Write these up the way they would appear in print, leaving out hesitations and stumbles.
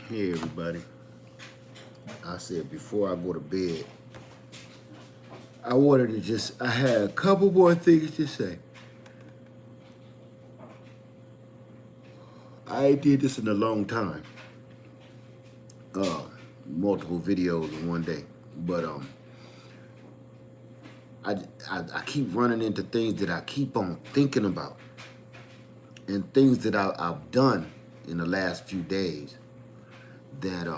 Hey everybody. I said before I go to bed, I had a couple more things to say. I ain't did this in a long time. Uh, Multiple videos in one day. But I, I keep running into things that I keep on thinking about and things that I've done in the last few days that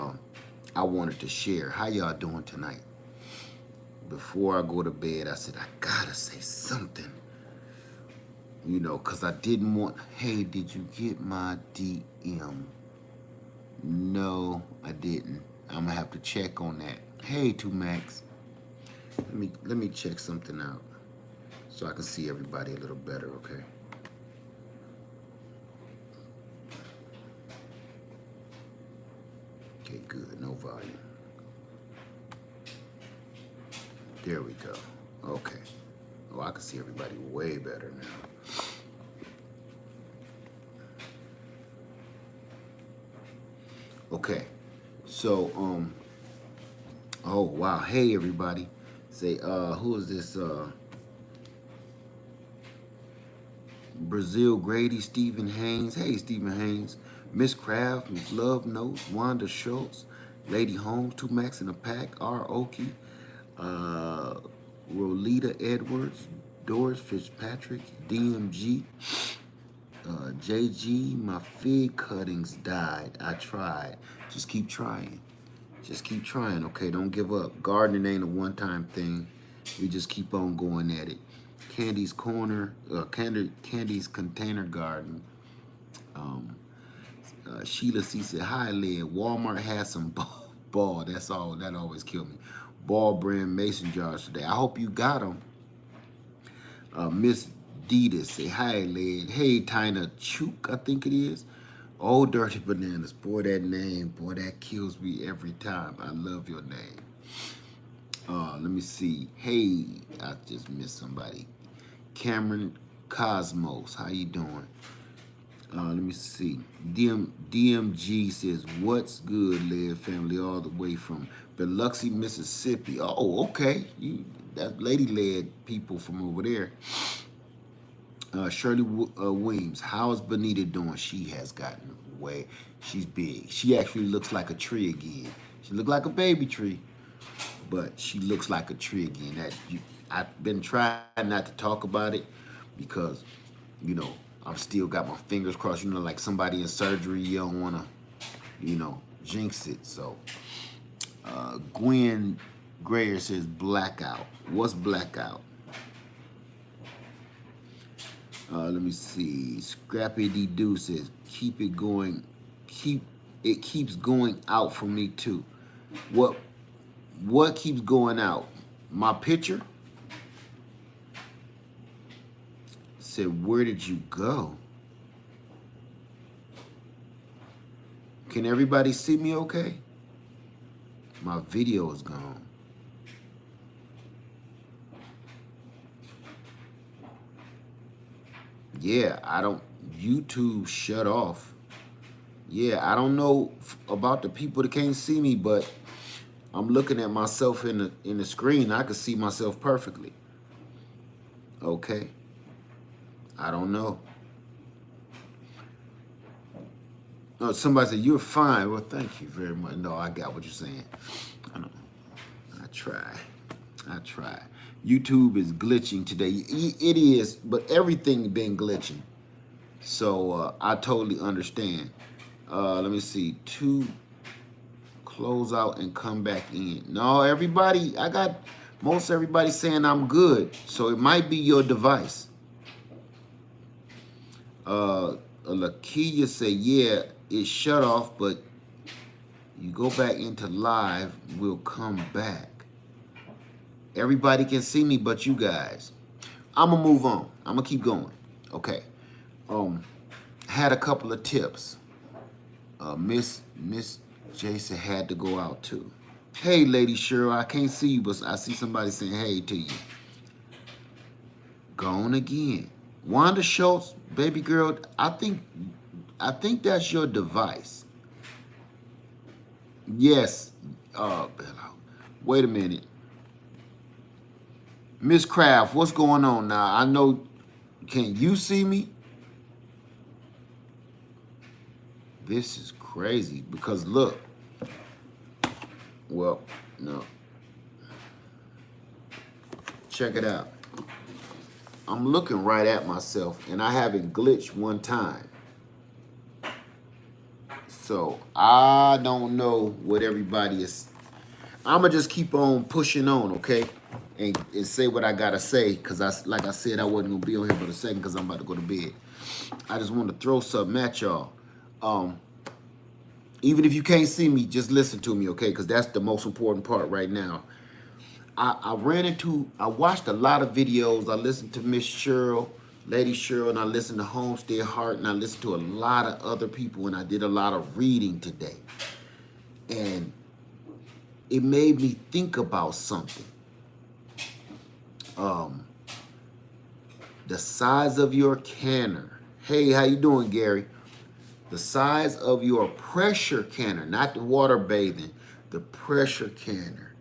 I wanted to share. How y'all doing tonight? Before I go to bed, I said I gotta say something. Because I didn't want, hey, did you get my DM? No, I didn't. I'm gonna have to check on that. Hey, 2Max, let me check something out so I can see everybody a little better, okay? Okay, good, no volume. There we go. Okay. Oh, I can see everybody way better now. Okay, so oh wow, hey everybody. Say, who is this? Brazil Grady, Stephen Haynes. Hey, Stephen Haynes. Miss Craft, Miss Love Notes, Wanda Schultz, Lady Holmes, 2Max in the Pack, R. Okie, uh, Rolita Edwards, Doris Fitzpatrick, DMG, JG, my fig cuttings died. I tried. Just keep trying. Just keep trying, okay? Don't give up. Gardening ain't a one-time thing. We just keep on going at it. Candy's Corner, Candy's Container Garden. Sheila C said, hi, Lynn. Walmart has some ball. That's all. That always killed me. Ball brand mason jars today. I hope you got them. Miss Dita say, hi, Lynn. Hey, Tina Chook, I think it is. Oh, Dirty Bananas. Boy, that name, boy, that kills me every time. I love your name. Let me see. Hey, I just missed somebody. Cameron Cosmos, how you doing? Let me see. DMG says, what's good, Live family, all the way from Biloxi, Mississippi. Oh, okay. That lady-led people from over there. Shirley Williams, how is Benita doing? She has gotten way, she's big. She actually looks like a tree again. She looked like a baby tree, but she looks like a tree again. I've been trying not to talk about it because, I'm still got my fingers crossed. Like somebody in surgery, you don't want to, jinx it. So, Gwen Grayer says blackout. What's blackout? Let me see. Scrappy D Doo says keep it going. It keeps going out for me too. What keeps going out? My picture? Said, where did you go? Can everybody see me okay? My video is gone. Yeah, YouTube shut off. Yeah, I don't know about the people that can't see me, but I'm looking at myself in the screen. I can see myself perfectly. Okay. I don't know. No, somebody said, you're fine. Well, thank you very much. No, I got what you're saying. I try. YouTube is glitching today. It is, but everything been glitching. So I totally understand. Let me see. Close out and come back in. No, everybody, I got most everybody saying I'm good. So it might be your device. Lakia say, yeah, it shut off, but you go back into live, we'll come back. Everybody can see me but you guys. I'm gonna move on. I'm gonna keep going. Okay. Had a couple of tips. Miss Jason had to go out too. Hey, Lady Cheryl, I can't see you, but I see somebody saying hey to you. Gone again. Wanda Schultz, baby girl, I think that's your device. Yes. Wait a minute. Miss Craft, what's going on now? I know, can you see me? This is crazy because look. Well, no. Check it out. I'm looking right at myself and I haven't glitched one time. So I don't know what everybody is. I'ma just keep on pushing on, okay? And say what I gotta say, cause like I said, I wasn't gonna be on here for a second because I'm about to go to bed. I just want to throw something at y'all. Even if you can't see me, just listen to me, okay? Because that's the most important part right now. I watched a lot of videos. I listened to Miss Cheryl, Lady Cheryl, and I listened to Homestead Heart, and I listened to a lot of other people, and I did a lot of reading today. And it made me think about something. The size of your canner. Hey, how you doing, Gary? The size of your pressure canner, not the water bathing, the pressure canner.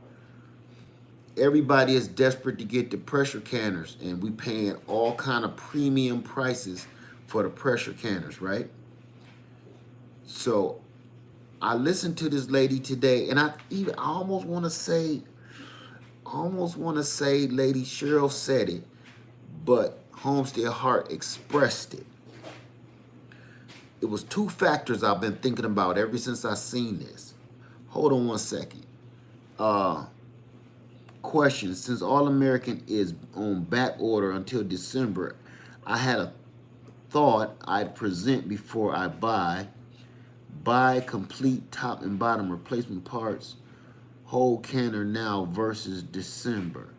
Everybody is desperate to get the pressure canners, and we paying all kind of premium prices for the pressure canners, right? So I listened to this lady today, and I almost want to say Lady Cheryl said it, but Homestead Heart expressed it. It was two factors I've been thinking about ever since I seen this. Hold on one second. Question: since All American is on back order until December, I had a thought I'd present before I buy complete top and bottom replacement parts, whole canner now versus December.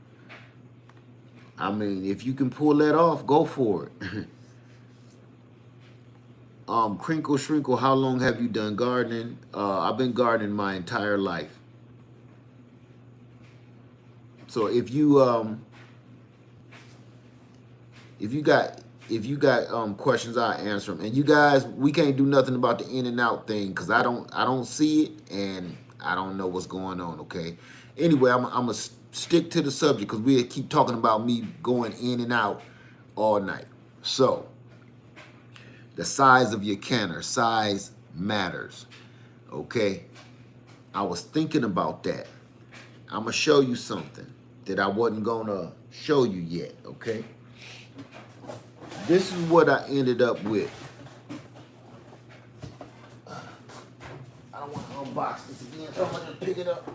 I mean, if you can pull that off, go for it. Crinkle Shrinkle, how long have you done gardening? I've been gardening my entire life. So if you got questions, I'll answer them. And you guys, we can't do nothing about the in and out thing because I don't see it and I don't know what's going on. Okay. Anyway, I'm gonna stick to the subject because we keep talking about me going in and out all night. So the size of your canner, size matters. Okay. I was thinking about that. I'm gonna show you something that I wasn't gonna show you yet. Okay. This is what I ended up with. I don't want to unbox this again, so I'm going to pick it up.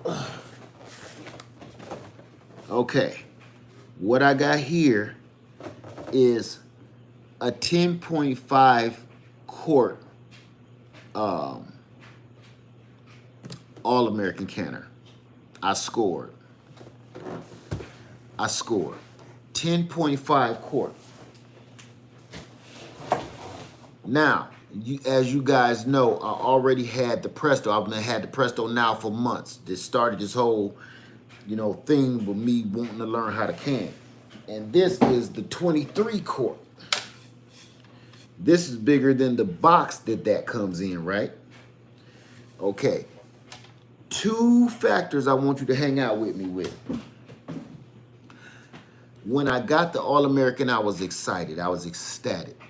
Okay. What I got here is a 10.5 quart All-American canner. I scored. 10.5 quart. Now, as you guys know, I already had the Presto. I've had the Presto now for months. This started this whole, thing with me wanting to learn how to can. And this is the 23 quart. This is bigger than the box that comes in, right? Okay. Two factors I want you to hang out with me with. When I got the All-American, I was excited. I was ecstatic.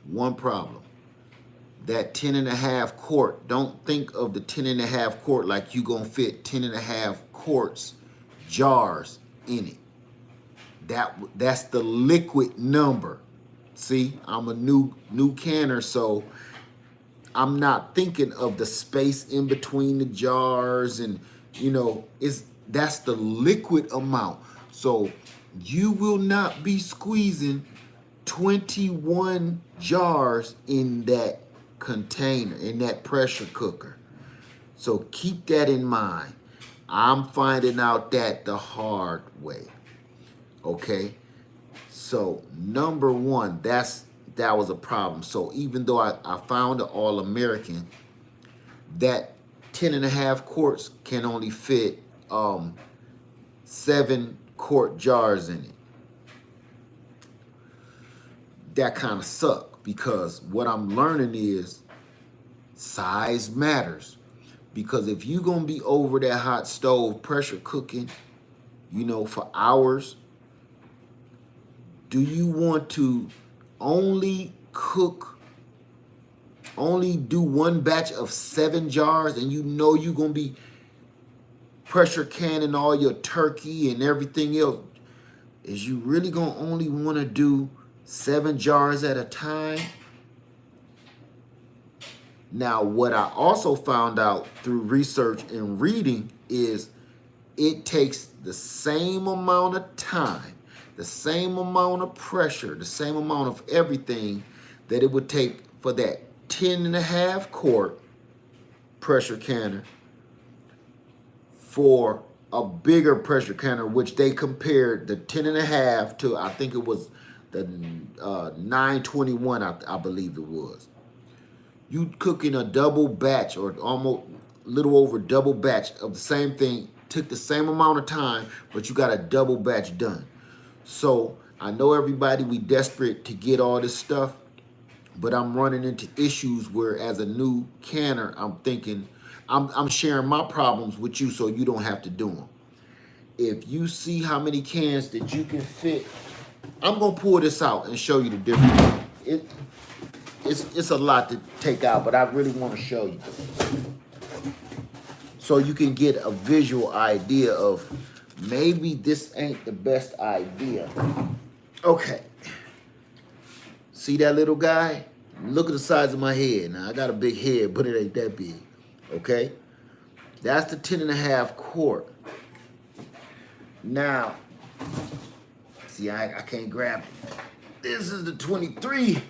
One problem. That 10.5 quart, don't think of the 10.5 quart like you gonna fit 10.5 quarts jars in it. That's the liquid number. See, I'm a new canner, so I'm not thinking of the space in between the jars, and that's the liquid amount. So you will not be squeezing 21 jars in that container, in that pressure cooker. So keep that in mind. I'm finding out that the hard way. Okay? So number one, that was a problem. So even though I found the All-American, that 10.5 quarts can only fit 7 quart jars in it. That kind of sucked because what I'm learning is size matters. Because if you're going to be over that hot stove pressure cooking, you know, for hours, do you want to only do one batch of 7 jars, and you know you're going to be pressure canning all your turkey and everything else? Is you really going to only want to do 7 jars at a time? Now, what I also found out through research and reading is it takes the same amount of time, the same amount of pressure, the same amount of everything that it would take for that 10.5 quart pressure canner for a bigger pressure canner, which they compared the 10.5 to, I think it was the 921, I believe it was. You cooking a double batch, or almost a little over double batch of the same thing, took the same amount of time, but you got a double batch done. So I know everybody, we desperate to get all this stuff, but I'm running into issues where as a new canner, I'm thinking, I'm sharing my problems with you so you don't have to do them. If you see how many cans that you can fit, I'm gonna pull this out and show you the difference. It's a lot to take out, but I really want to show you so you can get a visual idea of maybe this ain't the best idea. Okay. See that little guy? Look at the size of my head. Now, I got a big head, but it ain't that big. Okay? That's the 10.5 quart. Now, see, I can't grab it. This is the 23.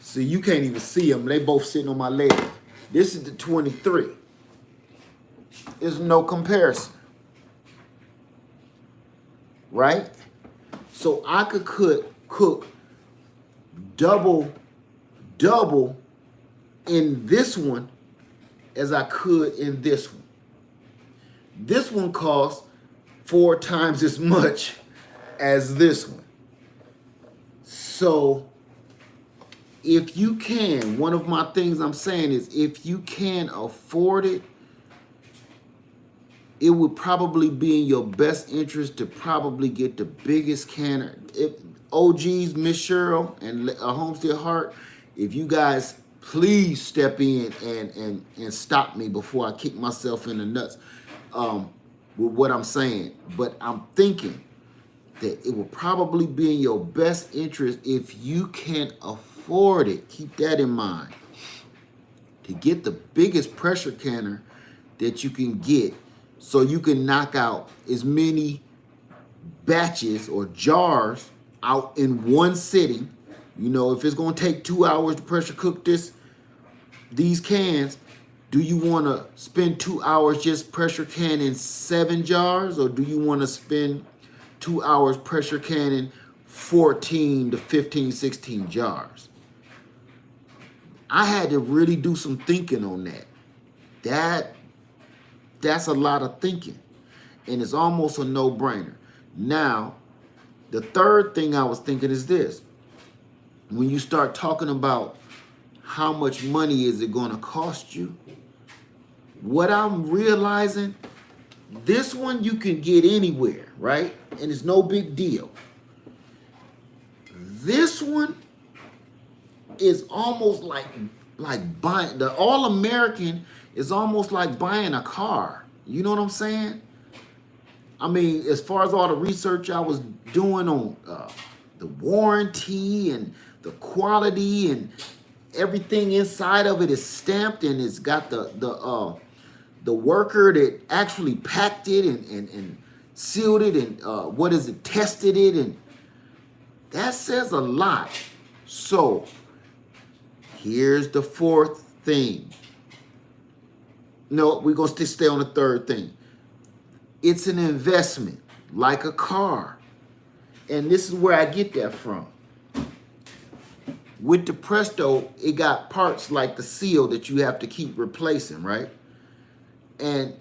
See, you can't even see them. They both sitting on my leg. This is the 23. There's no comparison. Right? So I could cook double in this one as I could in this one. This one costs 4 times as much as this one. So if you can, one of my things I'm saying is if you can afford it, it would probably be in your best interest to probably get the biggest canner. If OGs, Miss Cheryl and Homestead Heart, if you guys please step in and stop me before I kick myself in the nuts with what I'm saying. But I'm thinking that it will probably be in your best interest if you can afford it. Keep that in mind. To get the biggest pressure canner that you can get so you can knock out as many batches or jars out in one sitting. You know, if it's going to take 2 hours to pressure cook these cans, do you want to spend 2 hours just pressure canning 7 jars, or do you want to spend 2 hours pressure canning 14 to 15, 16 jars? I had to really do some thinking on that. That's a lot of thinking, and it's almost a no-brainer. Now, the third thing I was thinking is this. When you start talking about how much money is it going to cost you, what I'm realizing, this one you can get anywhere, right? And it's no big deal. This one is almost like buying, the All-American is almost like buying a car. You know what I'm saying? I mean, as far as all the research I was doing on the warranty and the quality and everything inside of it is stamped, and it's got the worker that actually packed it and sealed it and tested it, and that says a lot. So here's the fourth thing. No, we're going to stay on the third thing. It's an investment, like a car. And this is where I get that from. With the Presto, it got parts like the seal that you have to keep replacing, right? And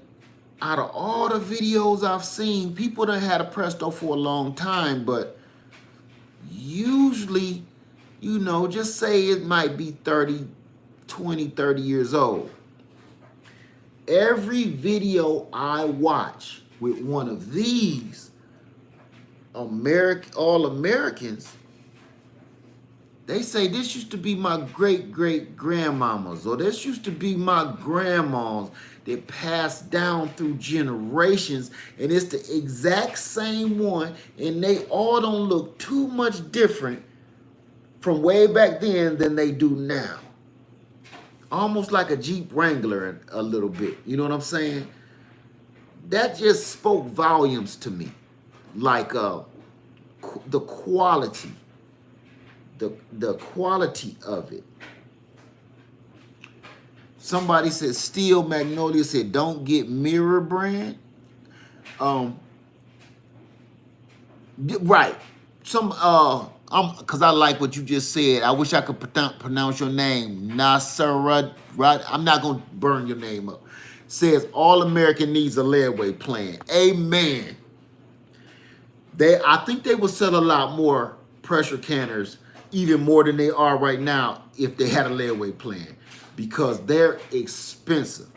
out of all the videos I've seen, people that had a Presto for a long time, but usually, you know, just say it might be 30 years old. every video I watch with one of these all Americans, they say this used to be my great-great-grandmamas, or this used to be my grandmas that passed down through generations, and it's the exact same one, and they all don't look too much different from way back then than they do now. Almost like a Jeep Wrangler a little bit. You know what I'm saying? That just spoke volumes to me. Like the quality. The quality of it. Somebody said, Steel Magnolia said, don't get Mirror Brand. Right. Because I like what you just said. I wish I could pronounce your name. Nasarad. I'm not going to burn your name up. Says, All American needs a leadway plan. Amen. I think they will sell a lot more pressure canners, even more than they are right now, if they had a leadway plan, because they're expensive.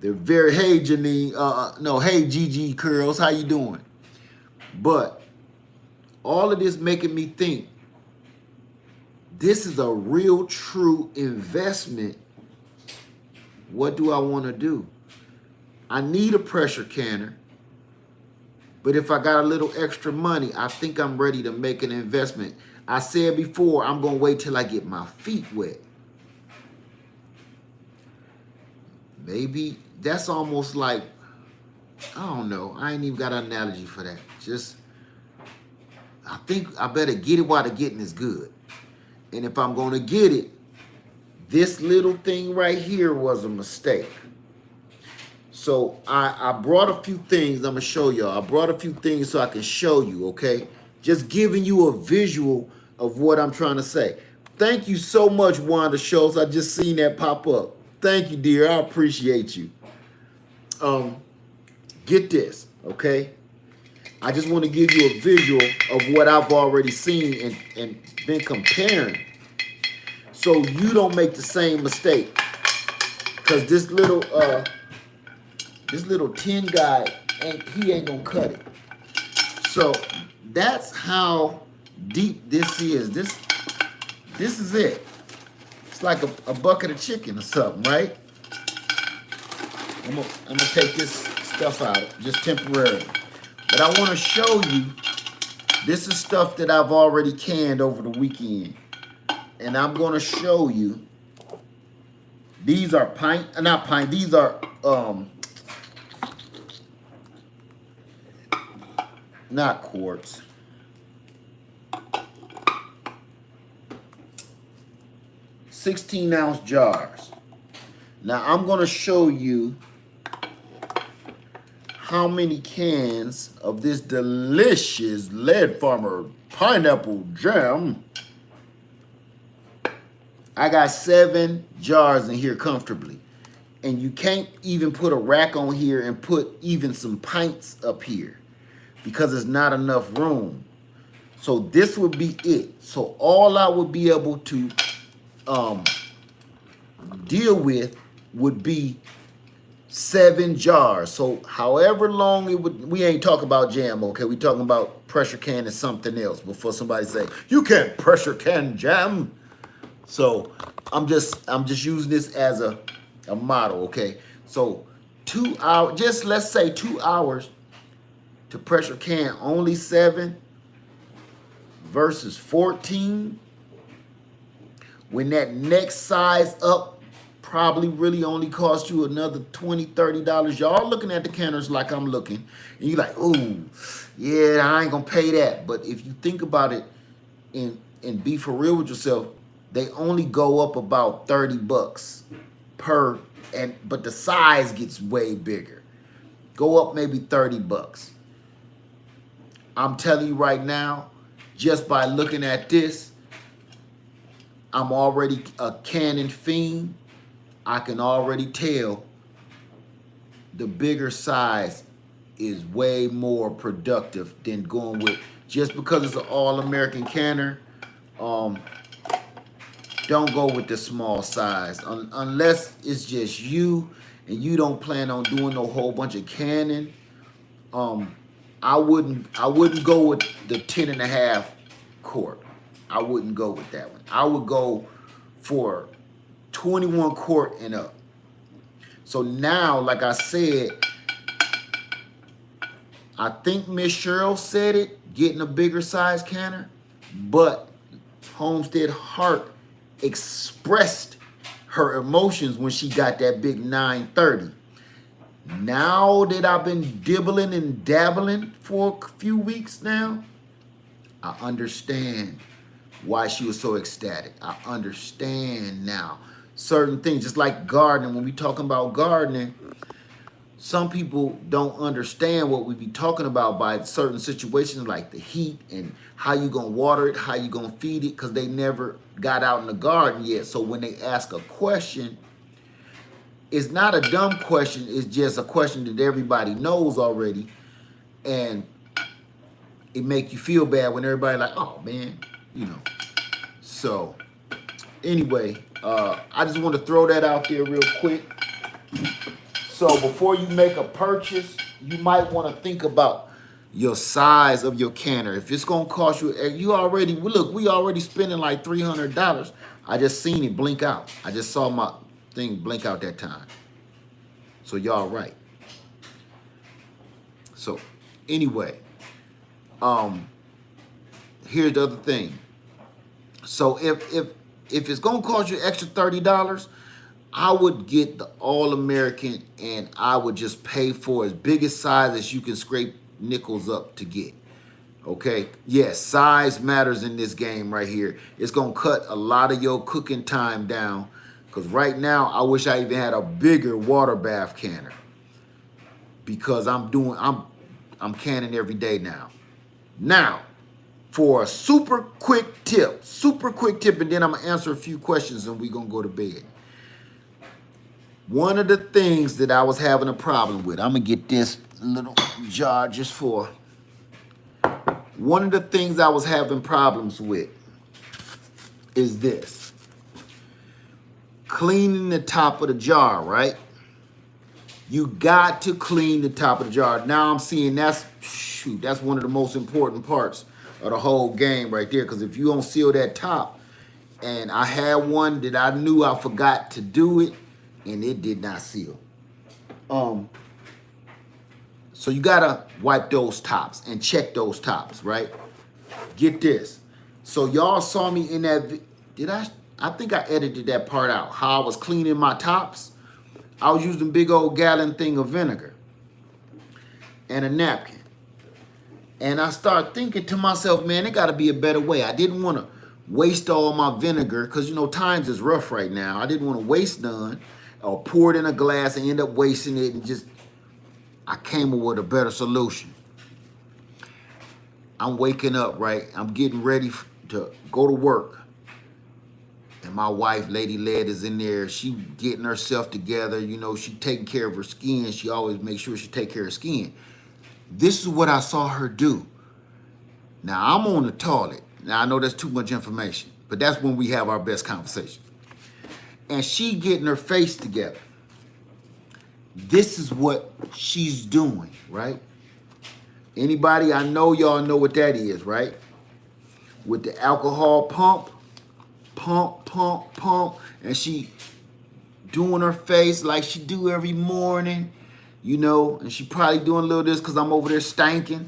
They're very, hey Janine, hey Gigi Curls, how you doing? But all of this making me think this is a real, true investment. What do I want to do? I need a pressure canner, but if I got a little extra money, I think I'm ready to make an investment. I said before, I'm going to wait till I get my feet wet. Maybe that's almost like, I don't know. I ain't even got an analogy for that. Just, I think I better get it while the getting is good. And if I'm going to get it, this little thing right here was a mistake. So I brought a few things I'm going to show y'all. I brought a few things so I can show you, okay? Just giving you a visual of what I'm trying to say. Thank you so much, Wanda Schultz. I just seen that pop up. Thank you, dear. I appreciate you. Get this, okay? I just want to give you a visual of what I've already seen and been comparing, so you don't make the same mistake. Because this little tin guy, he ain't gonna cut it. So that's how deep this is. This is it. It's like a bucket of chicken or something, right? I'm gonna take this stuff out just temporarily. But I want to show you, this is stuff that I've already canned over the weekend. And I'm going to show you, these are these are, not quarts. (16-ounce) jars. Now I'm going to show you how many cans of this delicious Lead Farmer pineapple jam. I got 7 jars in here comfortably. And you can't even put a rack on here and put even some pints up here because there's not enough room. So this would be it. So all I would be able to deal with would be 7 jars. So however long it would, we ain't talking about jam, okay? We talking about pressure can and something else before somebody say, you can't pressure can jam. So I'm just using this as a model, okay? So 2 hours, just let's say 2 hours to pressure can only 7 versus 14. When that next size up probably really only cost you another $20, $30. Y'all looking at the canners like I'm looking, and you're like, ooh, yeah, I ain't gonna pay that. But if you think about it and be for real with yourself, they only go up about $30 per, but the size gets way bigger. Go up maybe $30. I'm telling you right now, just by looking at this, I'm already a canning fiend. I can already tell the bigger size is way more productive than going with, just because it's an all-American canner, don't go with the small size unless it's just you and you don't plan on doing no whole bunch of canning. I wouldn't go with the 10.5 quart. I wouldn't go with that one. I would go for 21 quart and up. So now, like I said, I think Miss Cheryl said it, getting a bigger size canner, but Homestead Heart expressed her emotions when she got that big 930. Now that I've been dibbling and dabbling for a few weeks now, I understand why she was so ecstatic. I understand now. Certain things, just like gardening, when we talking about gardening, some people don't understand what we be talking about by certain situations like the heat and how you gonna water it, how you gonna feed it, because they never got out in the garden yet. So when they ask a question, it's not a dumb question, it's just a question that everybody knows already. And it make you feel bad when everybody like, oh man, you know. So anyway, I just want to throw that out there real quick. So before you make a purchase, you might want to think about your size of your canner. If it's gonna cost you, you already look, we already spending like $300. I just seen it blink out. I just saw my thing blink out that time. So y'all right. So anyway, here's the other thing. So if it's gonna cost you extra $30, I would get the All-American and I would just pay for as big a size as you can scrape nickels up to get. Okay, yes, size matters in this game right here. It's gonna cut a lot of your cooking time down, because right now I wish I even had a bigger water bath canner, because I'm canning every day now. Now, for a super quick tip, and then I'm gonna answer a few questions and we're gonna go to bed. One of the things that I was having a problem with, I'm gonna get this little jar just for. One of the things I was having problems with is this. Cleaning the top of the jar, right? You got to clean the top of the jar. Now I'm seeing that's one of the most important parts of the whole game right there, because if you don't seal that top, and I had one that I knew I forgot to do it, and it did not seal. So you gotta wipe those tops and check those tops, right? Get this. So y'all saw me in that, I think I edited that part out, how I was cleaning my tops. I was using a big old gallon thing of vinegar and a napkin. And I started thinking to myself, man, there gotta be a better way. I didn't wanna waste all my vinegar, because you know, times is rough right now. I didn't wanna waste none, or pour it in a glass and end up wasting it, and just, I came up with a better solution. I'm waking up, right? I'm getting ready to go to work. And my wife, Lady Led, is in there. She getting herself together. You know, she taking care of her skin. She always makes sure she take care of her skin. This is what I saw her do. Now, I'm on the toilet. Now, I know that's too much information, but that's when we have our best conversation. And she getting her face together. This is what she's doing, right? Anybody, I know y'all know what that is, right? With the alcohol pump, and she doing her face like she do every morning, you know, and she probably doing a little of this because I'm over there stanking,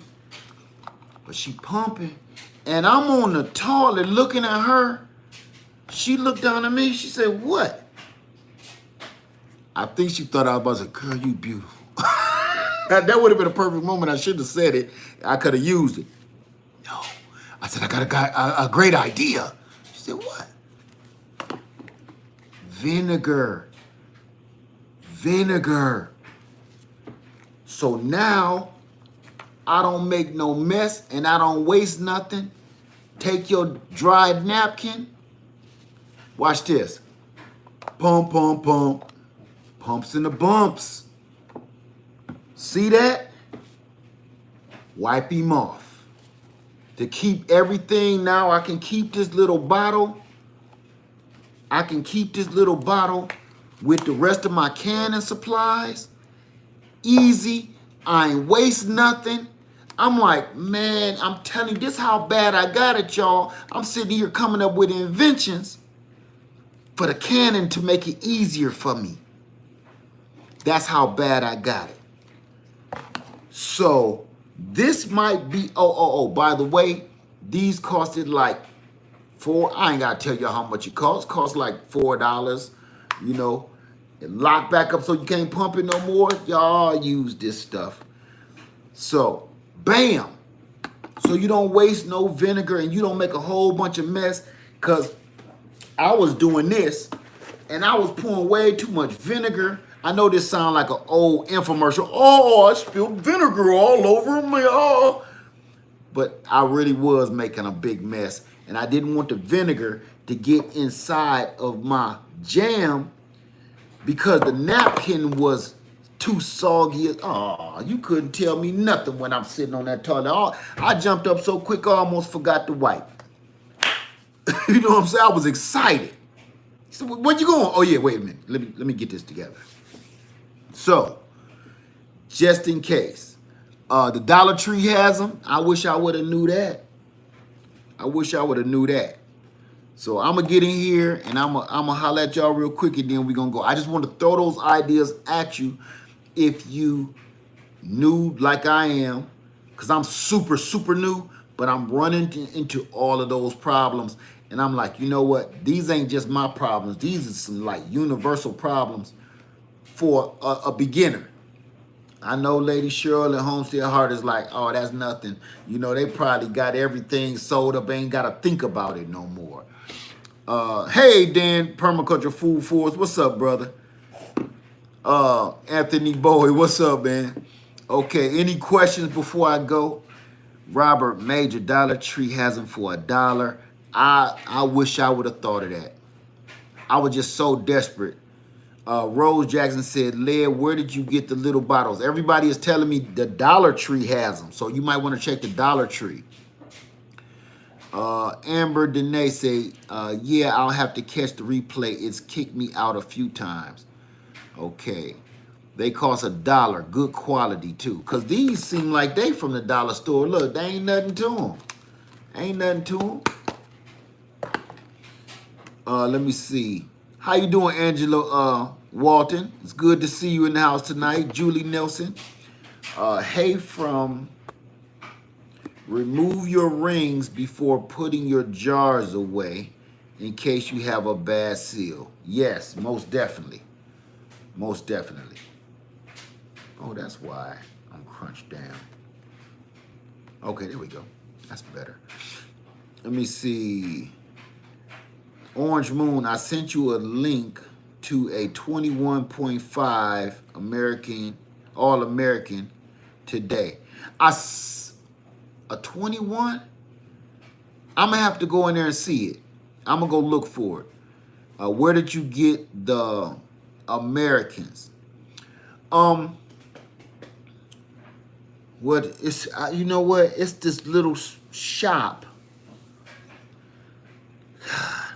but she pumping, and I'm on the toilet looking at her. She looked down at me, she said, what? I think she thought I was about to say, girl, you beautiful. That would have been a perfect moment. I shouldn't have said it. I could have used it. No. I said, I got a great idea. She said, what? Vinegar. Vinegar. So now, I don't make no mess and I don't waste nothing. Take your dried napkin. Watch this. Pump, pump, pump. Pumps in the bumps. See that? Wipe him off. To keep everything, now I can keep this little bottle I can keep this little bottle with the rest of my canning supplies. Easy. I ain't waste nothing. I'm like, man, I'm telling you, this how bad I got it, y'all. I'm sitting here coming up with inventions for the canning to make it easier for me. That's how bad I got it. So this might be, by the way, these costed like I ain't gotta tell you how much it costs. Cost like $4, you know. It locked back up so you can't pump it no more. Y'all use this stuff. So, bam. So you don't waste no vinegar and you don't make a whole bunch of mess. Cause I was doing this and I was pouring way too much vinegar. I know this sounds like an old infomercial. Oh, I spilled vinegar all over me. Oh. But I really was making a big mess. And I didn't want the vinegar to get inside of my jam because the napkin was too soggy. Oh, you couldn't tell me nothing when I'm sitting on that toilet. Oh, I jumped up so quick I almost forgot to wipe. You know what I'm saying? I was excited. So where you going? Oh yeah, wait a minute. Let me get this together. So, just in case, the Dollar Tree has them. I wish I would have knew that. I wish I would have knew that. So I'm gonna get in here and I'm gonna holler at y'all real quick and then we're gonna go. I just want to throw those ideas at you if you new like I am, because I'm super new, but I'm running into all of those problems. And I'm like, you know what? These ain't just my problems. These are some like universal problems for a beginner. I know Lady Cheryl at Homestead Heart is like, oh, that's nothing. You know, they probably got everything sold up, ain't got to think about it no more. Hey, Dan, Permaculture Food Force, what's up, brother? Anthony Bowie, what's up, man? Okay, any questions before I go? Robert Major, Dollar Tree has them for $1. I wish I would have thought of that. I was just so desperate. Rose Jackson said, Led, where did you get the little bottles? Everybody is telling me the Dollar Tree has them, so you might want to check the Dollar Tree. Amber Dene say, yeah, I'll have to catch the replay. It's kicked me out a few times. Okay. They cost $1. Good quality, too. Because these seem like they from the dollar store. Look, they ain't nothing to them. Ain't nothing to them. Let me see. How you doing, Angela Walton? It's good to see you in the house tonight. Julie Nelson. Hey from remove your rings before putting your jars away in case you have a bad seal. Yes, most definitely. Most definitely. Oh, that's why I'm crunched down. Okay, there we go. That's better. Let me see. Orange Moon, I sent you a link to a 21.5 American, All-American today. A 21? I'm going to have to go in there and see it. I'm going to go look for it. Where did you get the Americans? What is, you know what? It's this little shop.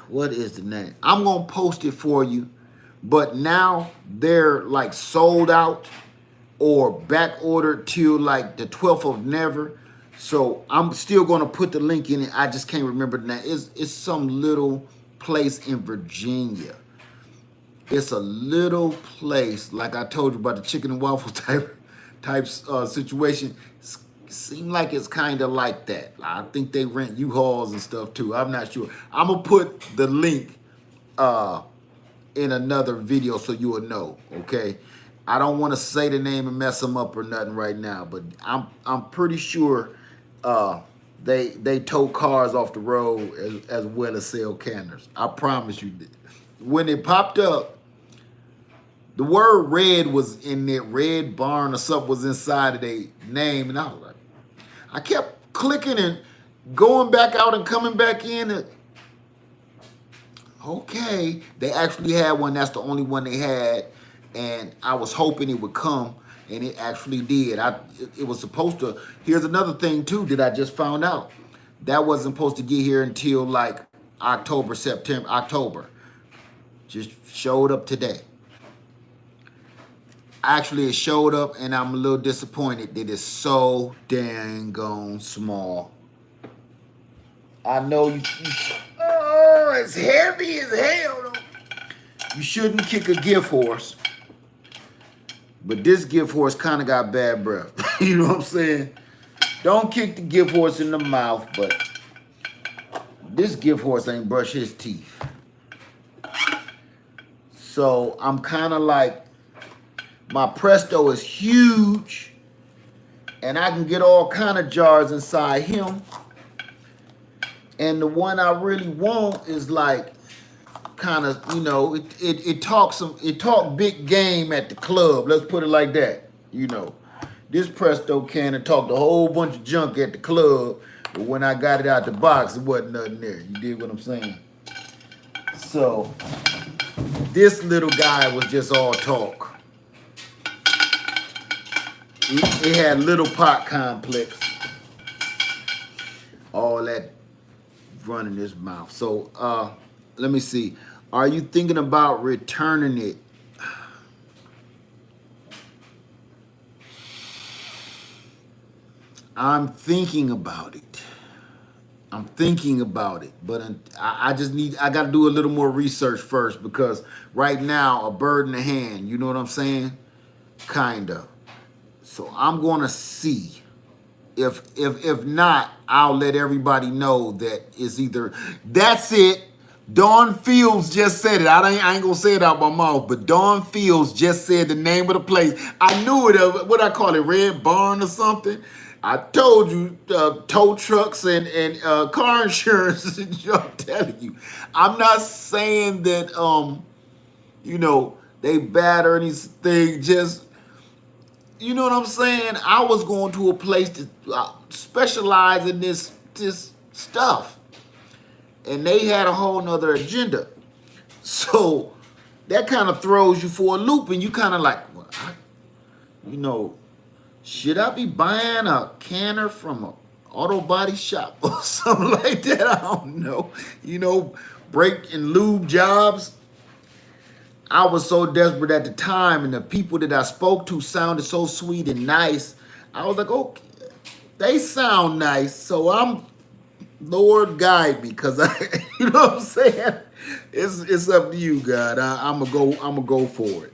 What is the name? I'm going to post it for you. But now they're like sold out or back ordered till like the 12th of never. So I'm still going to put the link in it. I just can't remember the name. It's some little place in Virginia. It's a little place, like I told you about the chicken and waffle type situation. Seem like it's kind of like that. I think they rent U-Hauls and stuff too. I'm not sure. I'm gonna put the link in another video so you will know. Okay, I don't want to say the name and mess them up or nothing right now, but I'm pretty sure they tow cars off the road as well as sell canners. I promise you. When it popped up, the word red was in there. Red Barn or something was inside of their name, and I was like, I kept clicking and going back out and coming back in. And, okay, they actually had one. That's the only one they had, and I was hoping it would come, and it actually did. It was supposed to. Here's another thing too that I just found out. That wasn't supposed to get here until like October. Just showed up today. Actually, it showed up, and I'm a little disappointed that it's so dang gone small. I know oh, it's heavy as hell. You shouldn't kick a gift horse. But this gift horse kind of got bad breath. You know what I'm saying? Don't kick the gift horse in the mouth, but this gift horse ain't brush his teeth. So I'm kind of like, my Presto is huge, and I can get all kind of jars inside him. And the one I really want is like, kind of, you know, it talks big game at the club. Let's put it like that. You know, this Presto can talked a whole bunch of junk at the club, but when I got it out the box, it wasn't nothing there. You dig what I'm saying? So this little guy was just all talk. It had little pot complex, all that running his mouth. So let me see. Are you thinking about returning it? I'm thinking about it. I'm thinking about it, but I got to do a little more research first, because right now, a bird in the hand, you know what I'm saying? Kinda. So I'm going to see. If not, I'll let everybody know that it's either, that's it. Dawn Fields just said it. I ain't gonna say it out my mouth, but Dawn Fields just said the name of the place. I knew it. What I call it, Red Barn or something. I told you, tow trucks and car insurance. I'm telling you, I'm not saying that you know, they bad or anything. Just, you know what I'm saying? I was going to a place to specialize in this stuff, and they had a whole nother agenda. So that kind of throws you for a loop, and you kind of like, well, you know, should I be buying a canner from an auto body shop or something like that? I don't know. You know, brake and lube jobs. I was so desperate at the time, and the people that I spoke to sounded so sweet and nice. I was like, okay, they sound nice, so I'm, Lord guide me, because you know what I'm saying? It's up to you, God. I'm gonna go for it.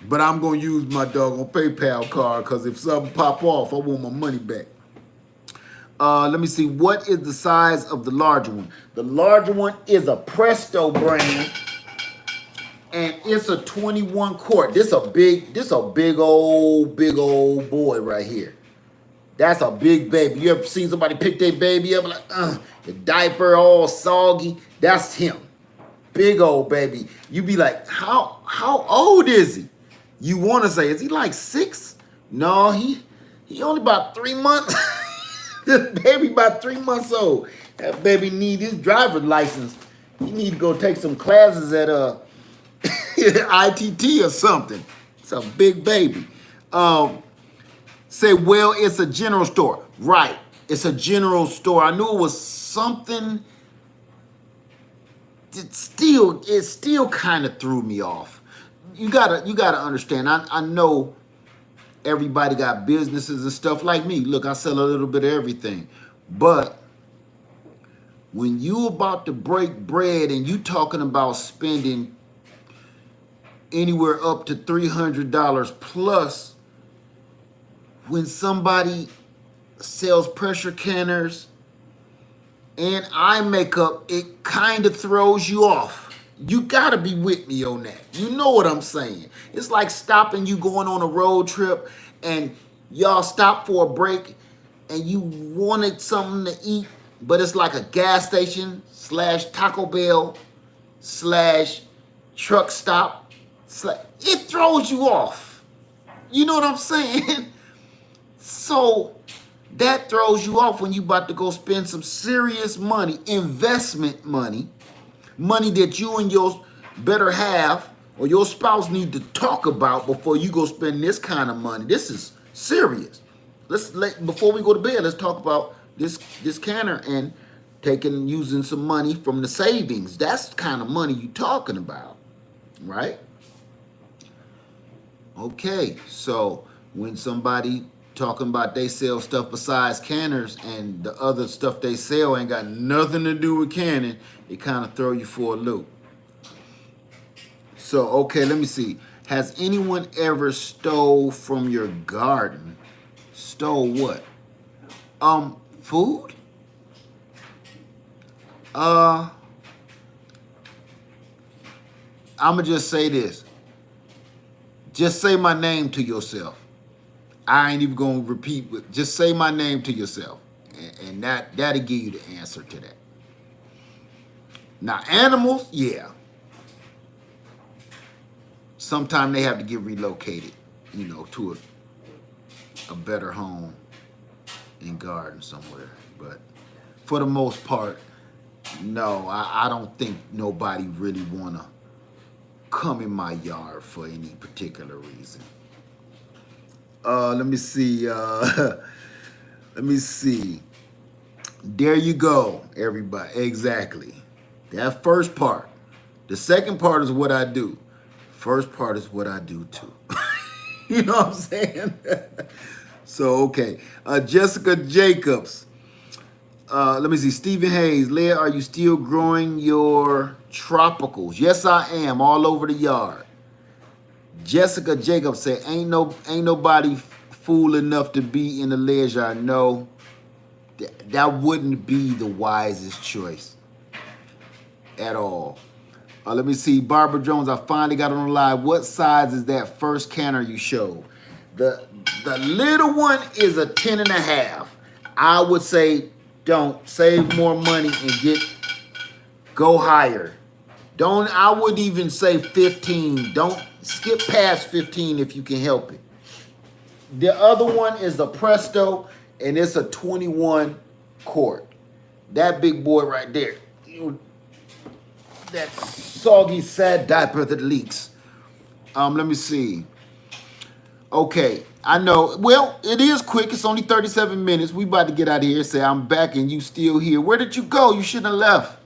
But I'm gonna use my doggone PayPal card, because if something pop off, I want my money back. Let me see. What is the size of the larger one? The larger one is a Presto brand, and it's a 21 quart. This a big old boy right here. That's a big baby. You ever seen somebody pick their baby up like, the diaper all soggy? That's him. Big old baby. You be like, how old is he? You want to say, is he like 6? No, he only about 3 months. This baby about 3 months old. That baby need his driver's license. He need to go take some classes at ITT or something. It's a big baby. Say, well, it's a general store. Right. It's a general store. I knew it was something. It still kind of threw me off. You gotta understand. I know everybody got businesses and stuff like me. Look, I sell a little bit of everything. But when you about to break bread and you talking about spending anywhere up to $300 plus, when somebody sells pressure canners and eye makeup, it kind of throws you off. You gotta be with me on that. You know what I'm saying? It's like stopping, you going on a road trip, and y'all stop for a break and you wanted something to eat, but it's like a gas station / Taco Bell / truck stop. It throws you off. You know what I'm saying? So that throws you off when you about to go spend some serious money, investment money that you and your better half or your spouse need to talk about before you go spend this kind of money. This is serious. Before we go to bed, let's talk about this canner and using some money from the savings. That's the kind of money you talking about, right? Okay, so when somebody talking about they sell stuff besides canners and the other stuff they sell ain't got nothing to do with canning, it kind of throw you for a loop. So, okay, let me see. Has anyone ever stole from your garden? Stole what? Food? I'ma just say this. Just say my name to yourself. I ain't even gonna repeat, but just say my name to yourself. And that'll give you the answer to that. Now, animals, yeah. Sometimes they have to get relocated, you know, to a better home and garden somewhere. But for the most part, no, I don't think nobody really wanna come in my yard for any particular reason. Let me see. Let me see. There you go, everybody. Exactly. That first part. The second part is what I do. First part is what I do too. You know what I'm saying? So, okay. Jessica Jacobs. Let me see. Stephen Hayes. Leah, are you still growing your tropicals? Yes, I am. All over the yard. Jessica Jacobs said, ain't nobody fool enough to be in the ledge. I know that wouldn't be the wisest choice at all. Let me see. Barbara Jones, I finally got on the live. What size is that first canner you showed? The little one is a 10.5. I would say don't save more money and go higher. I would even say 15. Don't skip past 15 if you can help it. The other one is a Presto, and it's a 21 quart. That big boy right there. That soggy, sad diaper that leaks. Let me see. Okay, I know. Well, it is quick. It's only 37 minutes. We about to get out of here and say, I'm back and you still here. Where did you go? You shouldn't have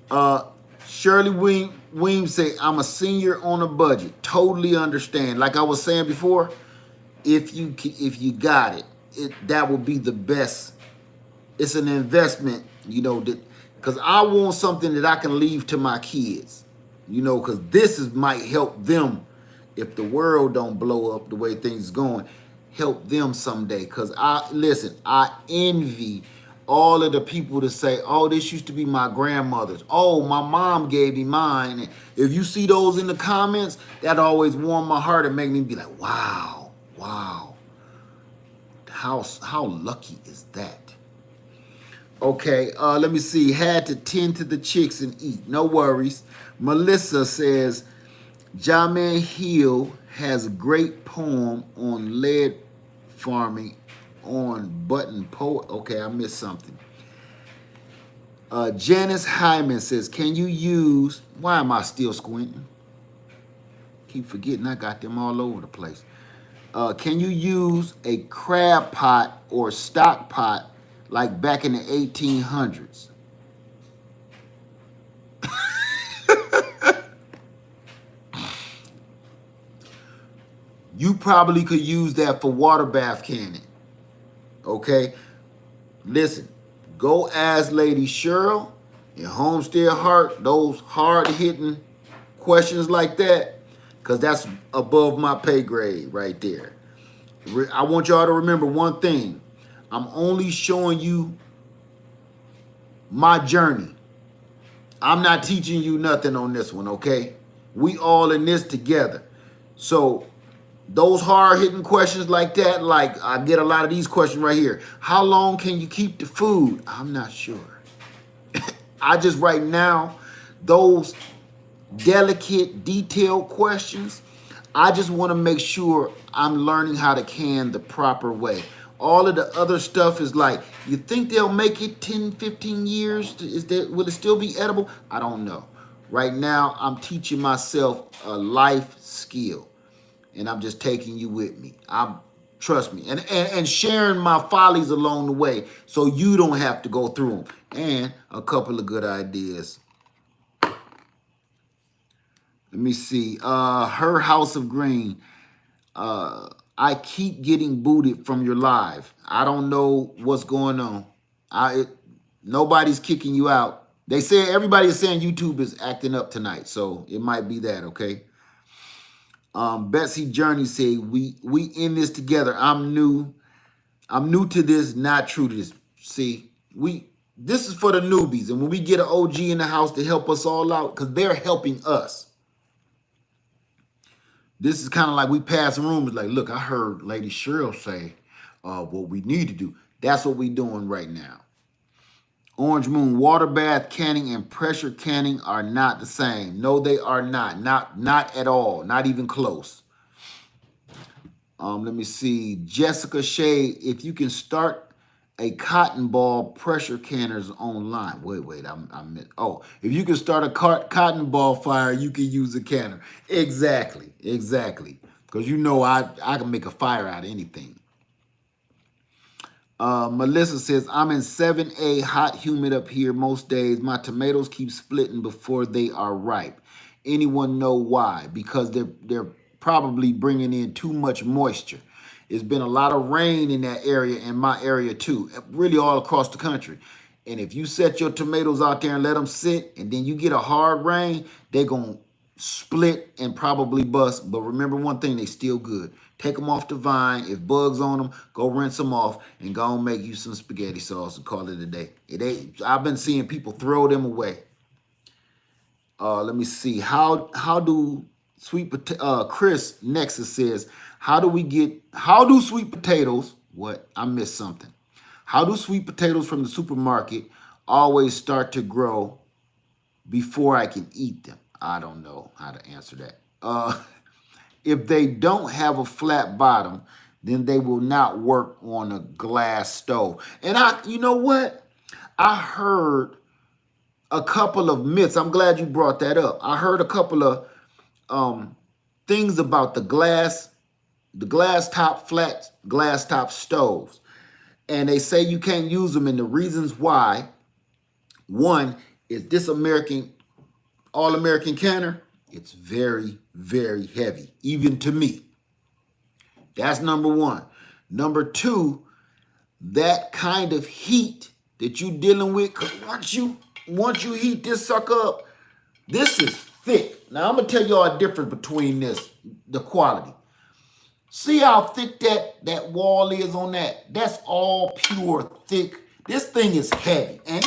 left. Shirley Weems say, I'm a senior on a budget. Totally understand. Like I was saying before, if you got it, that would be the best. It's an investment, you know, because I want something that I can leave to my kids, you know, because might help them if the world don't blow up the way things is going, help them someday. Because I envy all of the people to say, oh, this used to be my grandmother's. Oh, my mom gave me mine. And if you see those in the comments, that always warm my heart and make me be like, wow. How lucky is that? Okay, let me see. Had to tend to the chicks and eat. No worries. Melissa says, Jamin Hill has a great poem on lead farming on Button Poet. Okay, I missed something. Janice Hyman says, can you use, why am I still squinting? Keep forgetting I got them all over the place. Can you use a crab pot or stock pot like back in the 1800s? You probably could use that for water bath canning. Okay? Listen, go ask Lady Cheryl and Homestead Heart those hard-hitting questions like that, because that's above my pay grade right there. I want y'all to remember one thing. I'm only showing you my journey. I'm not teaching you nothing on this one, okay? We all in this together. So those hard-hitting questions like that, like I get a lot of these questions right here. How long can you keep the food? I'm not sure. I just right now, those delicate, detailed questions, I just want to make sure I'm learning how to can the proper way. All of the other stuff is like, you think they'll make it 10, 15 years? Will it still be edible? I don't know. Right now, I'm teaching myself a life skill, and I'm just taking you with me. Trust me. And sharing my follies along the way so you don't have to go through them. And a couple of good ideas. Let me see. Her House of Green. I keep getting booted from your live. I don't know what's going on. Nobody's kicking you out. They say everybody is saying YouTube is acting up tonight, so it might be that. Okay. Betsy Journey say we in this together. I'm new to this, not true to this. See, this is for the newbies, and when we get an OG in the house to help us all out, because they're helping us. This is kind of like we passing rumors. Like, look, I heard Lady Cheryl say what we need to do. That's what we doing right now. Orange Moon, water bath canning and pressure canning are not the same. No, they are not. Not at all. Not even close. Let me see. Jessica Shea, if you can start a cotton ball pressure canners online. Wait, I meant, oh, if you can start a cotton ball fire, you can use a canner. Exactly. Because you know I can make a fire out of anything. Melissa says, I'm in 7A, hot, humid up here most days. My tomatoes keep splitting before they are ripe. Anyone know why? Because they're probably bringing in too much moisture. It's been a lot of rain in that area, in my area too, really all across the country. And if you set your tomatoes out there and let them sit, and then you get a hard rain, they're going to split and probably bust. But remember one thing, they still good. Take them off the vine. If bugs on them, go rinse them off and go and make you some spaghetti sauce and call it a day. I've been seeing people throw them away. Let me see. How do sweet potato? Chris Nexus says, how do sweet potatoes? What? I missed something. How do sweet potatoes from the supermarket always start to grow before I can eat them? I don't know how to answer that. If they don't have a flat bottom, then they will not work on a glass stove. And you know what? I heard a couple of myths. I'm glad you brought that up. I heard a couple of things about the flat glass top stoves. And they say you can't use them, and the reasons why, one is this all-American canner, it's very, very heavy, even to me. That's number one. Number two, that kind of heat that you're dealing with, because once you heat this sucker up, this is thick. Now, I'm going to tell y'all a difference between the quality. See how thick that wall is on that? That's all pure thick. This thing is heavy, and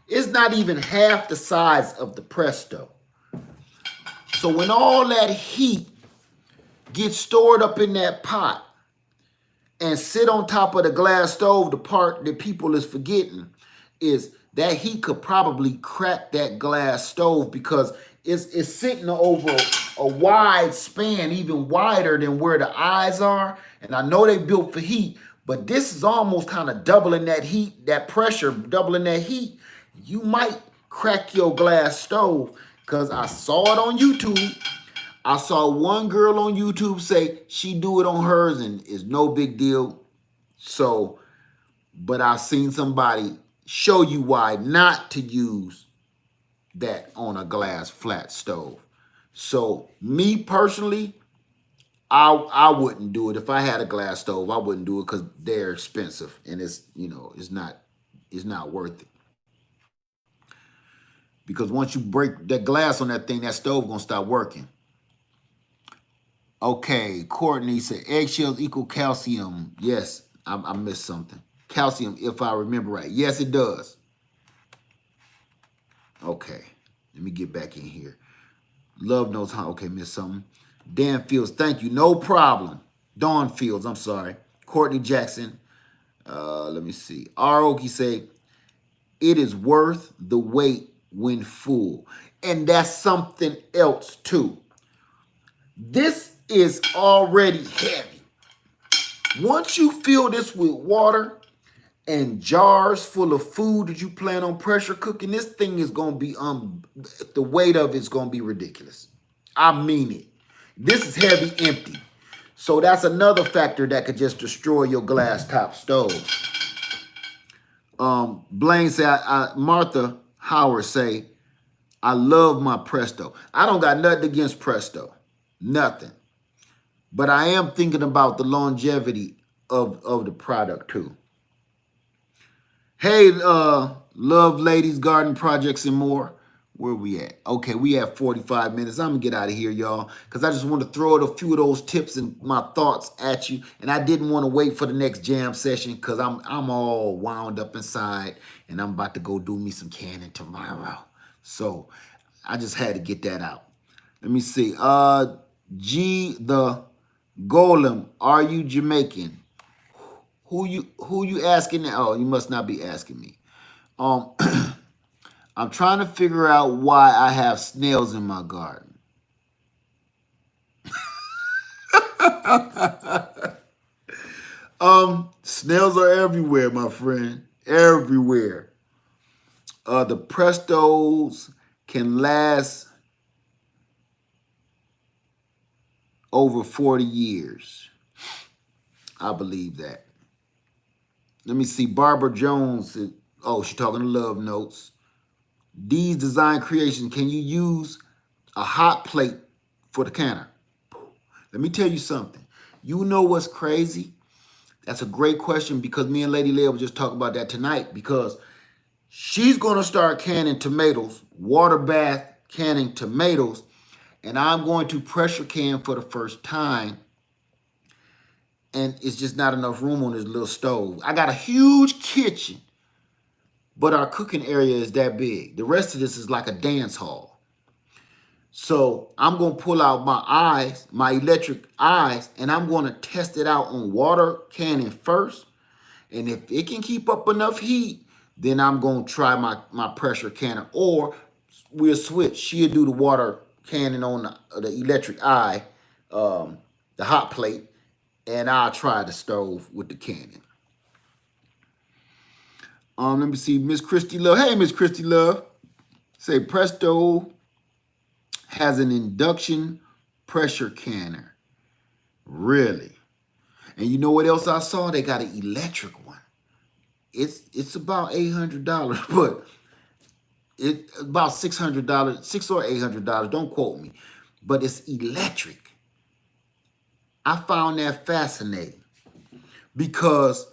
it's not even half the size of the Presto. So when all that heat gets stored up in that pot and sit on top of the glass stove, the part that people is forgetting is that heat could probably crack that glass stove, because it's sitting over a wide span, even wider than where the eyes are. And I know they built for heat, but this is almost kind of doubling that heat, that pressure, doubling that heat. You might crack your glass stove, because I saw it on YouTube. I saw one girl on YouTube say she do it on hers and it's no big deal. So, but I've seen somebody show you why not to use that on a glass flat stove. So me personally, I wouldn't do it. If I had a glass stove, I wouldn't do it, because they're expensive and it's not worth it. Because once you break that glass on that thing, that stove gonna stop working. Okay, Courtney said eggshells equal calcium. Yes, I missed something. Calcium, if I remember right. Yes, it does. Okay, let me get back in here. Love knows how. Okay, missed something. Dan Fields, thank you. No problem. Dawn Fields, I'm sorry. Courtney Jackson. Let me see. Aoki say, it is worth the wait when full. And that's something else too. This is already heavy. Once you fill this with water and jars full of food that you plan on pressure cooking, this thing is going to be, the weight of it's going to be ridiculous. I mean it. This is heavy empty. So that's another factor that could just destroy your glass top stove. Blaine said, Martha Howard say, I love my Presto. I don't got nothing against Presto. Nothing. But I am thinking about the longevity of the product too. Hey, Love Ladies, Garden Projects, and more. Where we at? Okay, we have 45 minutes. I'm gonna get out of here, y'all, because I just want to throw a few of those tips and my thoughts at you. And I didn't want to wait for the next jam session because I'm all wound up inside and I'm about to go do me some canning tomorrow. So I just had to get that out. Let me see. G the Golem, are you Jamaican? Who you asking? Oh, you must not be asking me. I'm trying to figure out why I have snails in my garden. Snails are everywhere, my friend. Everywhere. The Prestos can last over 40 years. I believe that. Let me see. Barbara Jones. Oh, she's talking to Love Notes. These design creations, can you use a hot plate for the canner? Let me tell you something. You know what's crazy? That's a great question because me and Lady Leah were just talking about that tonight because she's going to start canning tomatoes, water bath canning tomatoes, and I'm going to pressure can for the first time. And it's just not enough room on this little stove. I got a huge kitchen, but our cooking area is that big. The rest of this is like a dance hall. So I'm going to pull out my electric eyes, and I'm going to test it out on water canning first. And if it can keep up enough heat, then I'm going to try my pressure canner. Or we'll switch. She'll do the water canning on the electric eye, the hot plate, and I'll try the stove with the canning. Let me see, Miss Christy Love. Hey, Miss Christy Love. Say Presto has an induction pressure canner. Really? And you know what else I saw? They got an electric one. It's about $800, but it's about $600, $600 or $800. Don't quote me, but it's electric. I found that fascinating because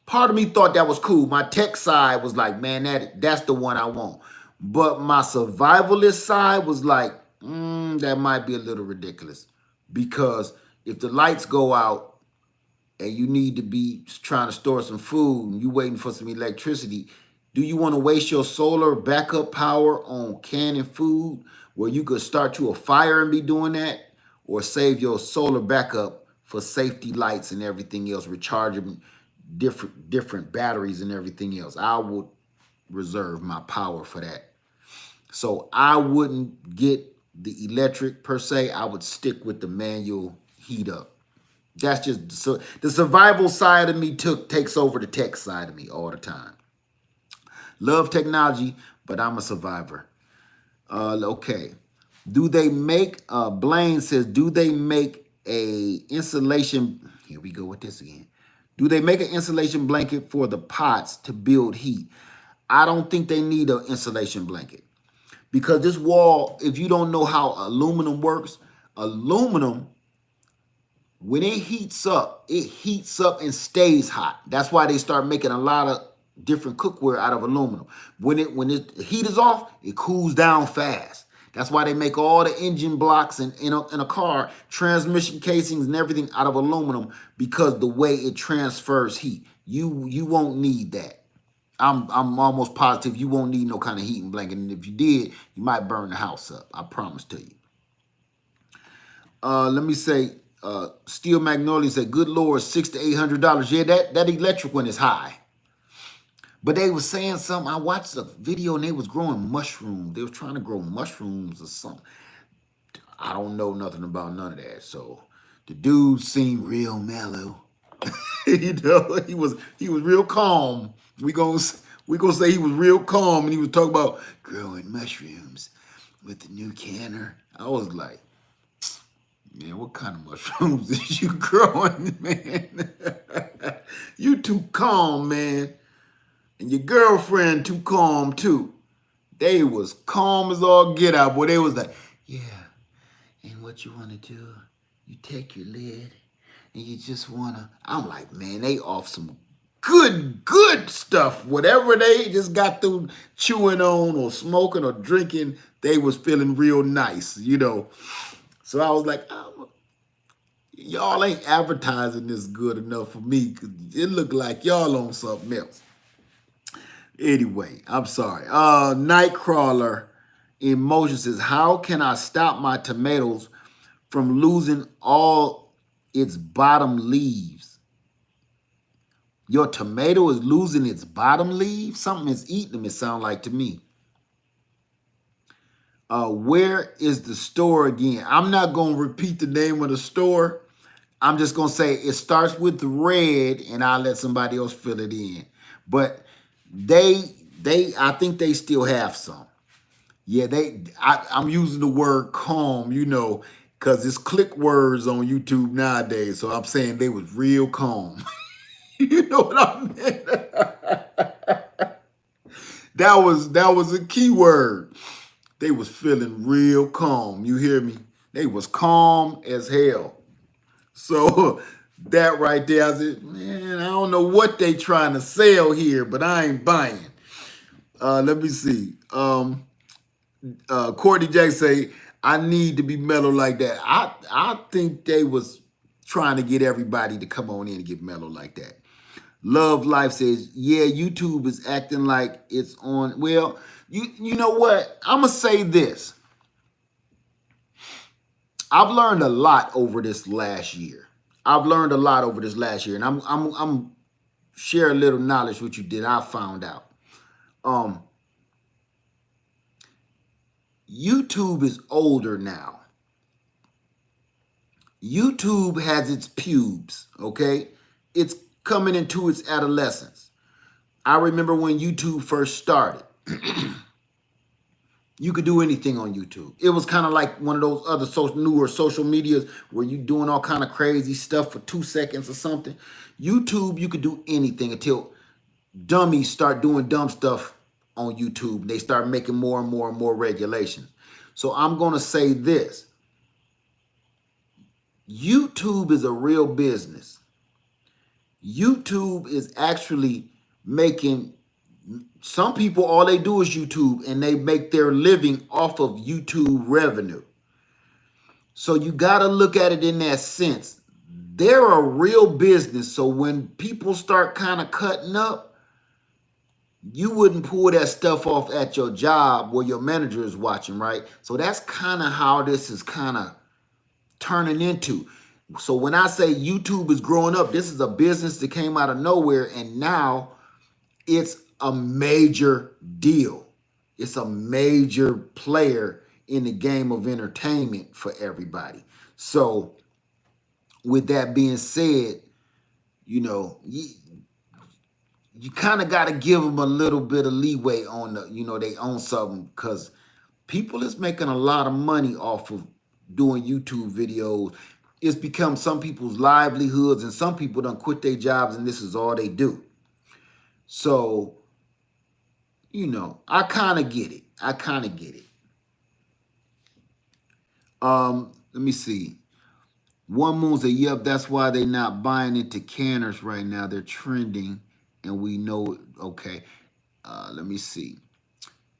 part of me thought that was cool. My tech side was like, man, that's the one I want. But my survivalist side was like, that might be a little ridiculous. Because if the lights go out and you need to be trying to store some food and you waiting for some electricity, do you want to waste your solar backup power on canning food where you could start you a fire and be doing that? Or save your solar backup for safety lights and everything else, recharging different batteries and everything else? I would reserve my power for that. So I wouldn't get the electric per se. I would stick with the manual heat up. That's just so the survival side of me takes over the tech side of me all the time. Love technology, but I'm a survivor. Okay. Do they make, Blaine says, do they make a insulation, here we go with this again. Do they make an insulation blanket for the pots to build heat? I don't think they need an insulation blanket because this wall, if you don't know how aluminum works, aluminum, when it heats up and stays hot. That's why they start making a lot of different cookware out of aluminum. When the heat is off, it cools down fast. That's why they make all the engine blocks in a car, transmission casings and everything out of aluminum because the way it transfers heat. You won't need that. I'm almost positive you won't need no kind of heating blanket. And if you did, you might burn the house up. I promise to you. Let me say, Steel Magnolia said, good Lord, $600 to $800. Yeah, that electric one is high. But they were saying something. I watched a video and they was growing mushrooms. They was trying to grow mushrooms or something. I don't know nothing about none of that. So the dude seemed real mellow. You know, he was real calm. We gonna say he was real calm and he was talking about growing mushrooms with the new canner. I was like, Man, what kind of mushrooms is you growing, man? You too calm, man. And your girlfriend too calm, too. They was calm as all get out, boy. They was like, yeah, and what you want to do, you take your lid and you just want to. I'm like, man, they off some good stuff. Whatever they just got through chewing on or smoking or drinking, they was feeling real nice, you know. So I was like, oh, y'all ain't advertising this good enough for me, because it looked like y'all on something else. Anyway, I'm sorry. Nightcrawler Emotion says, how can I stop my tomatoes from losing all its bottom leaves? Your tomato is losing its bottom leaves? Something is eating them, it sounds like to me. Where is the store again? I'm not going to repeat the name of the store. I'm just going to say it starts with the red, and I'll let somebody else fill it in. But I think they still have some. Yeah, I'm using the word calm, you know, because it's click words on YouTube nowadays. So I'm saying they was real calm. You know what I mean? That was a key word. They was feeling real calm. You hear me? They was calm as hell. So that right there, I said, man, I don't know what they trying to sell here, but I ain't buying. Let me see. Courtney Jack say, I need to be mellow like that. I think they was trying to get everybody to come on in and get mellow like that. Love Life says, yeah, YouTube is acting like it's on. Well, you know what? I'm going to say this. I've learned a lot over this last year. And I'm share a little knowledge with you that I found out. YouTube is older now. YouTube has its pubes, okay? It's coming into its adolescence. I remember when YouTube first started. You could do anything on YouTube. It was kind of like one of those other newer social medias where you doing all kind of crazy stuff for 2 seconds or something. YouTube, you could do anything until dummies start doing dumb stuff on YouTube. They start making more and more and more regulations. So I'm going to say this. YouTube is a real business. YouTube is actually making, some people, all they do is YouTube, and they make their living off of YouTube revenue. So you got to look at it in that sense. They're a real business. So when people start kind of cutting up, you wouldn't pull that stuff off at your job where your manager is watching, right? So that's kind of how this is kind of turning into. So when I say YouTube is growing up, this is a business that came out of nowhere, and now it's a major deal. It's a major player in the game of entertainment for everybody. So with that being said, you know, you kind of got to give them a little bit of leeway on the, you know, they own something, because people is making a lot of money off of doing YouTube videos. It's become some people's livelihoods, and some people done quit their jobs and this is all they do. So, you know, I kind of get it. Let me see. One Moon said, yep, that's why they not buying into canners right now. They're trending, and we know it. Okay. Let me see.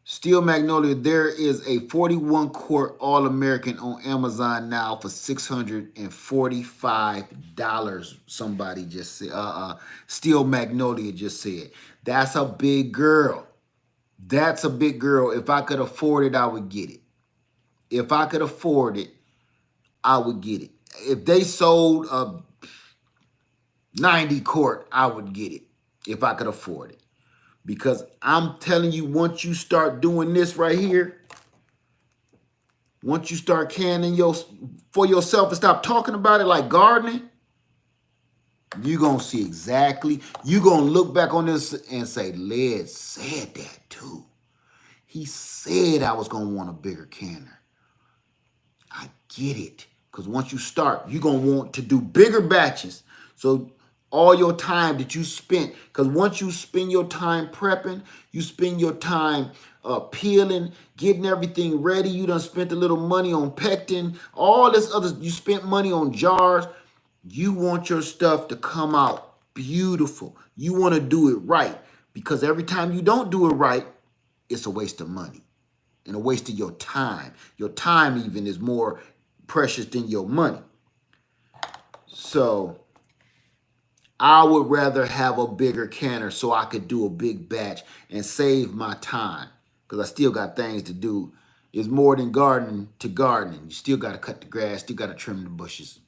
Steel Magnolia, there is a 41 quart All-American on Amazon now for $645. Somebody just said, Steel Magnolia just said. That's a big girl. That's a big girl. If I could afford it, I would get it. If I could afford it, I would get it. If they sold a 90 quart, I would get it if I could afford it. Because I'm telling you, once you start doing this right here, once you start canning for yourself and stop talking about it like gardening, you're going to see exactly, you're going to look back on this and say, Led said that too. He said I was going to want a bigger canner. I get it. Because once you start, you're going to want to do bigger batches. So all your time that you spent, because once you spend your time prepping, you spend your time peeling, getting everything ready. You done spent a little money on pectin, all this other, you spent money on jars. You want your stuff to come out beautiful. You want to do it right, because every time you don't do it right, it's a waste of money and a waste of your time. Your time even is more precious than your money. So I would rather have a bigger canner so I could do a big batch and save my time, because I still got things to do. It's more than gardening to gardening. You still got to cut the grass, still got to trim the bushes.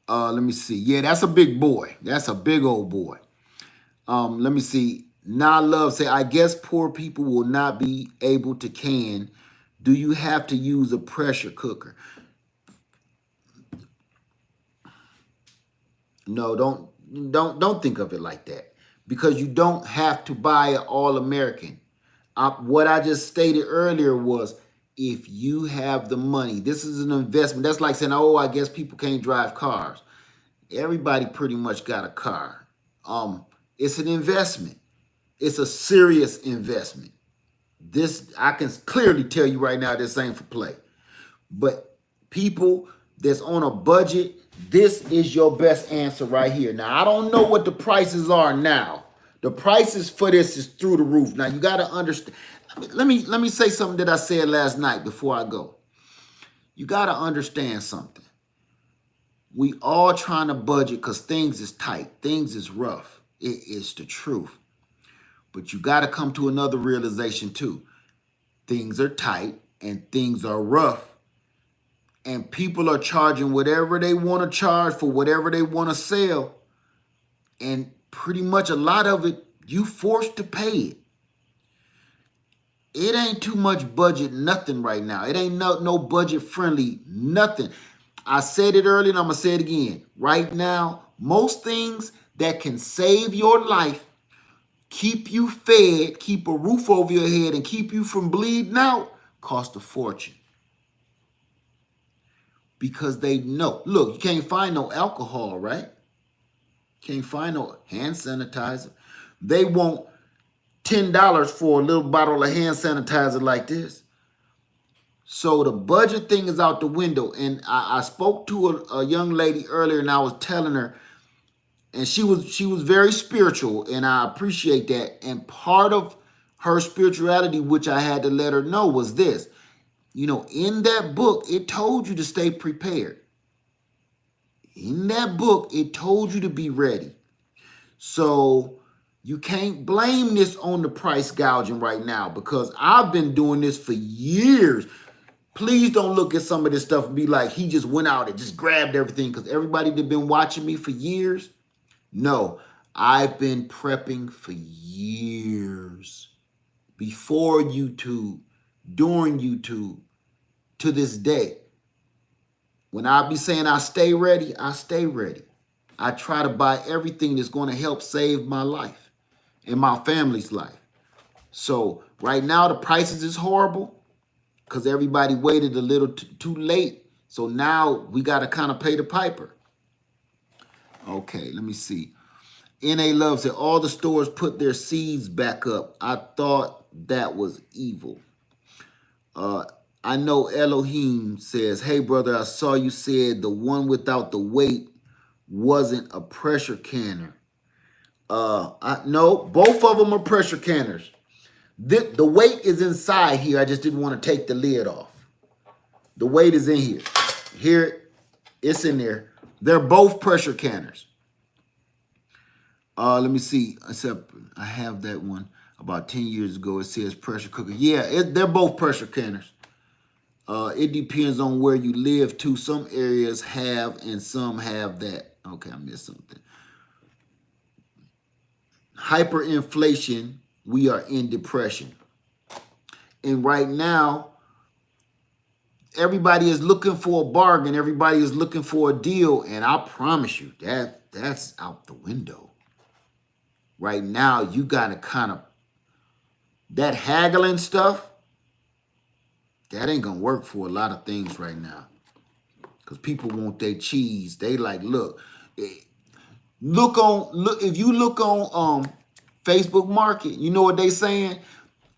Let me see. Yeah, that's a big boy. That's a big old boy. Let me see. Now Love say, I guess poor people will not be able to can. Do you have to use a pressure cooker? No, don't think of it like that, because you don't have to buy an All-American. What I just stated earlier was, if you have the money, this is an investment. That's like saying, oh, I guess people can't drive cars. Everybody pretty much got a car. It's an investment. It's a serious investment. This, I can clearly tell you right now, this ain't for play. But people that's on a budget, this is your best answer right here. Now, I don't know what the prices are now. The prices for this is through the roof. Now, you got to understand. Let me say something that I said last night before I go. You got to understand something. We all trying to budget because things is tight. Things is rough. It is the truth. But you got to come to another realization too. Things are tight and things are rough. And people are charging whatever they want to charge for whatever they want to sell. And pretty much a lot of it, you forced to pay it. It ain't too much budget, nothing right now. It ain't no budget friendly, nothing. I said it earlier and I'm going to say it again. Right now, most things that can save your life, keep you fed, keep a roof over your head, and keep you from bleeding out, cost a fortune. Because they know. Look, you can't find no alcohol, right? Can't find no hand sanitizer. They want $10 for a little bottle of hand sanitizer like this. So the budget thing is out the window. And I spoke to a young lady earlier, and I was telling her, and she was very spiritual, and I appreciate that. And part of her spirituality, which I had to let her know, was this. You know, in that book, it told you to stay prepared. In that book, it told you to be ready. So you can't blame this on the price gouging right now, because I've been doing this for years. Please don't look at some of this stuff and be like, he just went out and just grabbed everything, because everybody that been watching me for years, no, I've been prepping for years. Before YouTube, during YouTube, to this day. When I be saying I stay ready, I stay ready. I try to buy everything that's going to help save my life and my family's life. So right now the prices is horrible because everybody waited a little too late. So now we got to kind of pay the piper. Okay, let me see. NA Love said all the stores put their seeds back up. I thought that was evil. I know Elohim says, hey, brother, I saw you said the one without the weight wasn't a pressure canner. No, both of them are pressure canners. The weight is inside here. I just didn't want to take the lid off. The weight is in here. Here, it's in there. They're both pressure canners. Let me see. Except I have that one about 10 years ago. It says pressure cooker. Yeah, they're both pressure canners. It depends on where you live too. Some areas have and some have that. Okay, I missed something. Hyperinflation, we are in depression. And right now, everybody is looking for a bargain. Everybody is looking for a deal. And I promise you, that's out the window. Right now, you got to kind of, that haggling stuff, that ain't going to work for a lot of things right now. because people want their cheese. They like, look, if you look on Facebook Market, you know what they saying?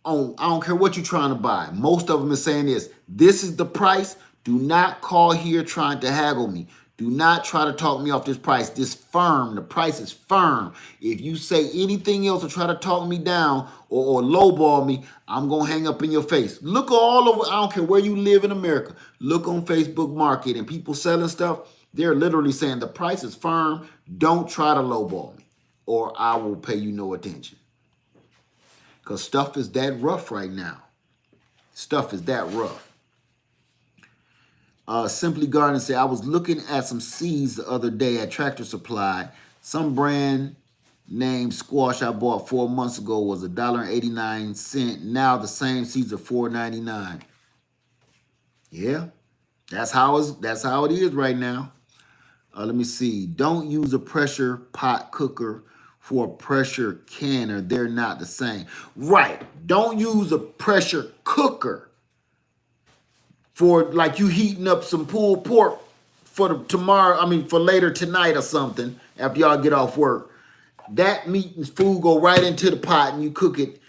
I don't care what you're trying to buy. Most of them is saying this is the price. Do not call here trying to haggle me. Do not try to talk me off this price. This firm, the price is firm. If you say anything else or try to talk me down or lowball me, I'm going to hang up in your face. Look all over, I don't care where you live in America. Look on Facebook Market and people selling stuff. They're literally saying the price is firm. Don't try to lowball me or I will pay you no attention. Because stuff is that rough right now. Stuff is that rough. Simply Garden said, I was looking at some seeds the other day at Tractor Supply. Some brand name squash I bought 4 months ago was $1.89. Now the same seeds are $4.99. Yeah, that's how it is right now. Let me see. Don't use a pressure pot cooker for a pressure canner. They're not the same. Right. Don't use a pressure cooker for like you heating up some pulled pork for for later tonight or something after y'all get off work. That meat and food go right into the pot and you cook it.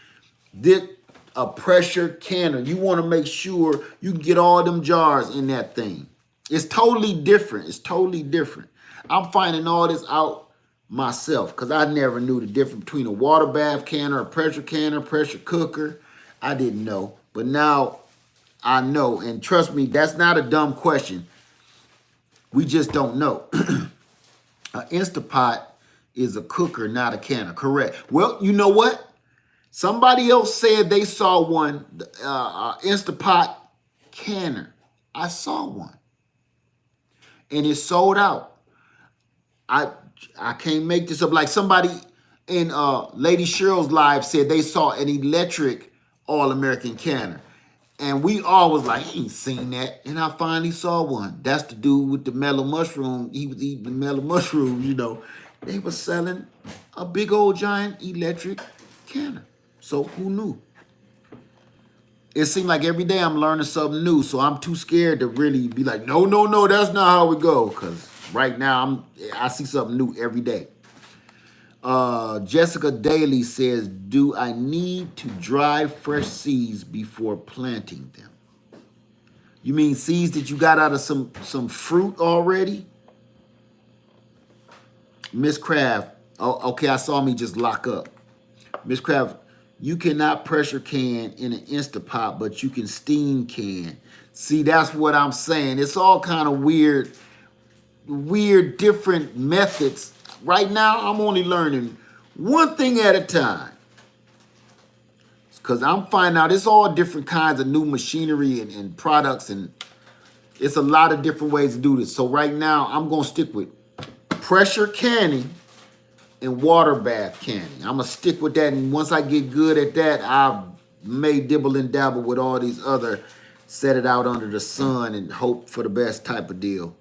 A pressure canner. You want to make sure you can get all them jars in that thing. It's totally different. It's totally different. I'm finding all this out myself because I never knew the difference between a water bath canner, a pressure canner, pressure cooker. I didn't know. But now I know. And trust me, that's not a dumb question. We just don't know. An Instapot is a cooker, not a canner. Correct. Well, you know what? Somebody else said they saw one, Instapot canner. I saw one. And it sold out. I can't make this up. Like somebody in Lady Cheryl's live said they saw an electric All-American canner. And we all was like, I ain't seen that. And I finally saw one. That's the dude with the mellow mushroom. He was eating the mellow mushroom, you know. They were selling a big old giant electric canner. So who knew? It seemed like every day I'm learning something new. So I'm too scared to really be like, no, that's not how it go. Because right now I see something new every day. Jessica Daly says, do I need to dry fresh seeds before planting them? You mean seeds that you got out of some fruit already? Miss Craft, oh, okay, I saw me just lock up. Miss Craft, you cannot pressure can in an Instapot, but you can steam can. See, that's what I'm saying. It's all kind of weird, different methods. Right now, I'm only learning one thing at a time. Because I'm finding out it's all different kinds of new machinery and products, and it's a lot of different ways to do this. So right now, I'm going to stick with pressure canning and water bath canning. I'm going to stick with that, and once I get good at that, I may dibble and dabble with all these other set it out under the sun and hope for the best type of deal.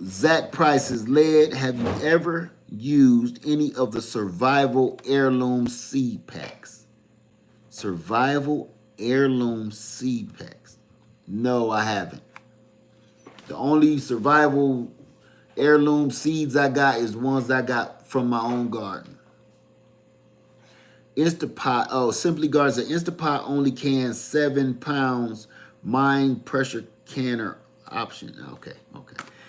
Zach Price's lead. Have you ever used any of the survival heirloom seed packs? Survival heirloom seed packs. No, I haven't. The only survival heirloom seeds I got is ones I got from my own garden. Instapot. Oh, Simply Gardens. The Instapot only cans 7 pounds. Mine pressure canner option. Okay.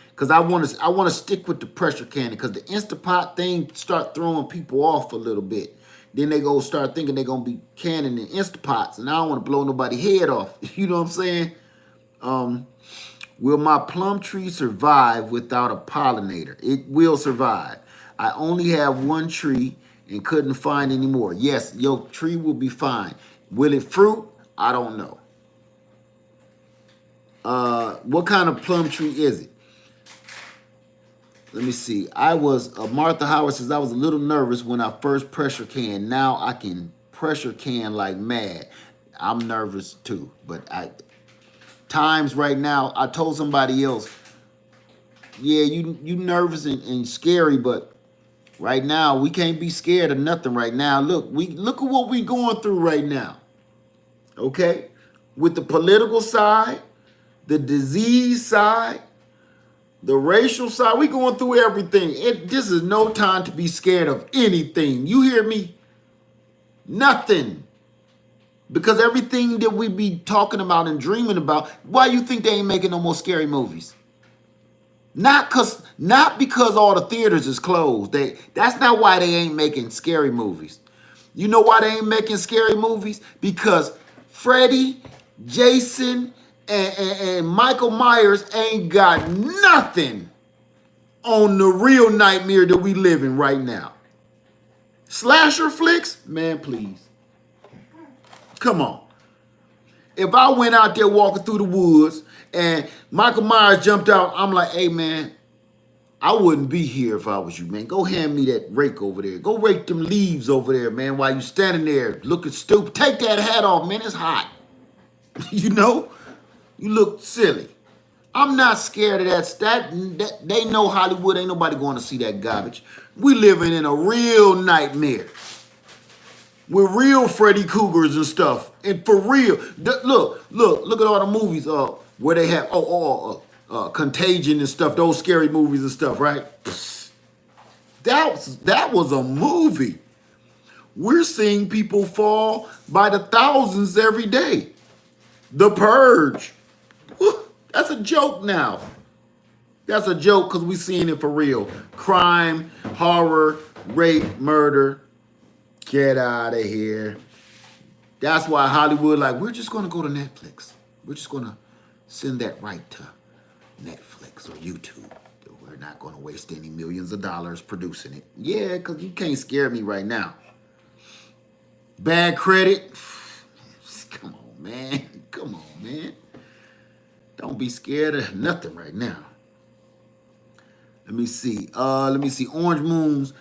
Because I want to stick with the pressure canner, because the Instapot thing start throwing people off a little bit. Then they go start thinking they're going to be canning in Instapots, and I don't want to blow nobody's head off. You know what I'm saying? Will my plum tree survive without a pollinator? It will survive. I only have one tree and couldn't find any more. Yes, your tree will be fine. Will it fruit? I don't know. What kind of plum tree is it? Let me see. Martha Howard says, I was a little nervous when I first pressure canned. Now I can pressure can like mad. I'm nervous too, but times right now, I told somebody else, yeah, you nervous and scary, but right now we can't be scared of nothing right now. Look at what we going through right now. Okay? With the political side, the disease side, the racial side. We going through everything. This is no time to be scared of anything. You hear me? Nothing. Because everything that we be talking about and dreaming about, why you think they ain't making no more scary movies? Not because all the theaters is closed. That's not why they ain't making scary movies. You know why they ain't making scary movies? Because Freddy, Jason, and Michael Myers ain't got nothing on the real nightmare that we live in right now. Slasher flicks? Man, please. Come on. If I went out there walking through the woods and Michael Myers jumped out, I'm like, hey, man, I wouldn't be here if I was you, man. Go hand me that rake over there. Go rake them leaves over there, man, while you standing there looking stupid. Take that hat off, man. It's hot. You know? You look silly. I'm not scared of that. They know Hollywood. Ain't nobody going to see that garbage. We living in a real nightmare. With real Freddy Cougars and stuff. And for real. Look at all the movies where they have Contagion and stuff, those scary movies and stuff, right? That was a movie. We're seeing people fall by the thousands every day. The Purge. That's a joke now. That's a joke because we're seeing it for real. Crime, horror, rape, murder. Get out of here. That's why Hollywood, like, we're just going to go to Netflix. We're just going to send that right to Netflix or YouTube. We're not going to waste any millions of dollars producing it. Yeah, because you can't scare me right now. Bad credit. Come on, man. Come on, man. Don't be scared of nothing right now. Let me see. Orange Moons.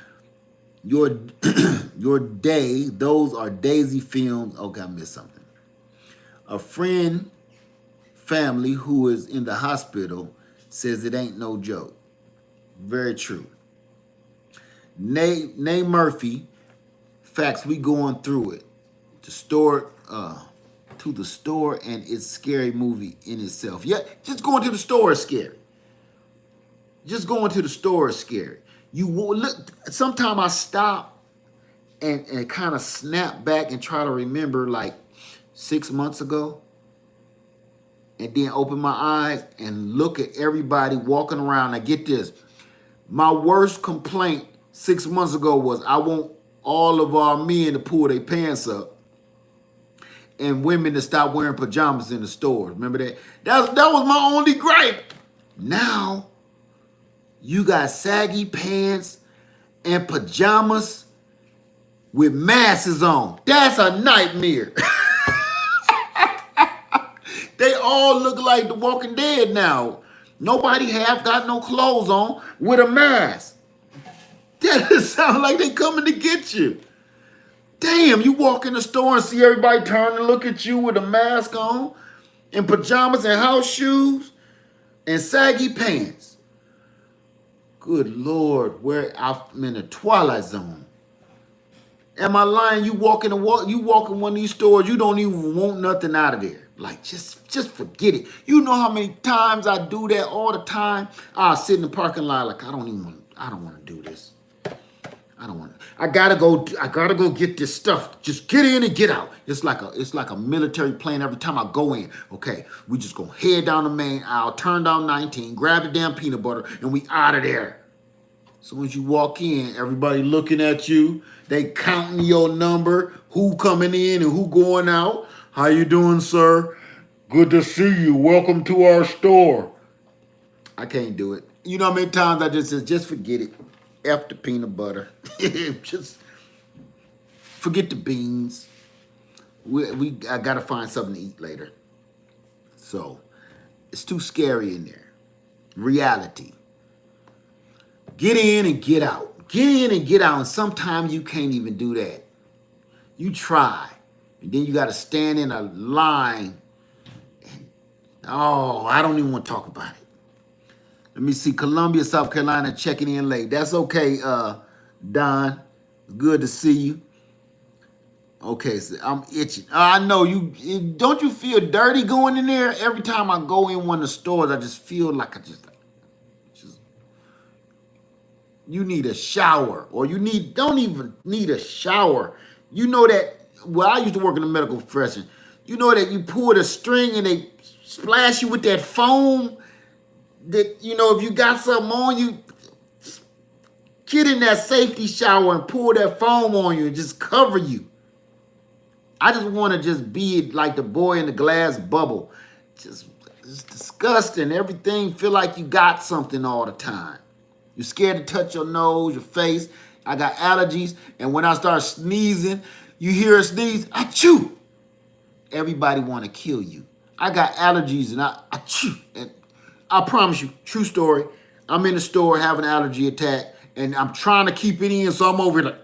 Your Day, those are Daisy Films. Okay, I missed something. A friend, family who is in the hospital says it ain't no joke. Very true. Nay Murphy, facts, we going through it. To the store, and it's a scary movie in itself. Yeah, just going to the store is scary. Just going to the store is scary. You look. Sometimes I stop and kind of snap back and try to remember like 6 months ago, and then open my eyes and look at everybody walking around. Now get this. My worst complaint 6 months ago was I want all of our men to pull their pants up and women to stop wearing pajamas in the stores. Remember that? That was my only gripe. Now, you got saggy pants and pajamas with masks on. That's a nightmare. They all look like The Walking Dead now. Nobody have got no clothes on with a mask. That sound like they coming to get you. Damn, you walk in the store and see everybody turn and look at you with a mask on and pajamas and house shoes and saggy pants. Good Lord, I'm in the Twilight Zone. Am I lying? You walk in one of these stores, you don't even want nothing out of there. Like, just forget it. You know how many times I do that all the time? I sit in the parking lot like, I don't want to do this. I gotta go get this stuff. Just get in and get out. It's like a military plane every time I go in. Okay, we just gonna head down the main aisle, turn down 19, grab the damn peanut butter, and we out of there. So as you walk in, everybody looking at you. They counting your number, who coming in and who going out. How you doing, sir? Good to see you. Welcome to our store. I can't do it. You know how many times I just said, just forget it. F the peanut butter. Just forget the beans. I gotta find something to eat later. So it's too scary in there. Reality. Get in and get out. Get in and get out. And sometimes you can't even do that. You try. And then you got to stand in a line. And, I don't even want to talk about it. Let me see. Columbia, South Carolina, checking in late. That's okay, Don. Good to see you. Okay, so I'm itching. I know don't you feel dirty going in there? Every time I go in one of the stores, I just feel like just you need a shower, or don't even need a shower. You know that, well, I used to work in the medical profession. You know that you pull the string and they splash you with that foam. That, if you got something on you, get in that safety shower and pull that foam on you and just cover you. I just want to just be like the boy in the glass bubble. Just it's disgusting. Everything feel like you got something all the time. You're scared to touch your nose, your face. I got allergies, and when I start sneezing, you hear a sneeze, achoo. Everybody want to kill you. I got allergies, and I achoo. And I promise you, true story. I'm in the store having an allergy attack, and I'm trying to keep it in, so I'm over here like.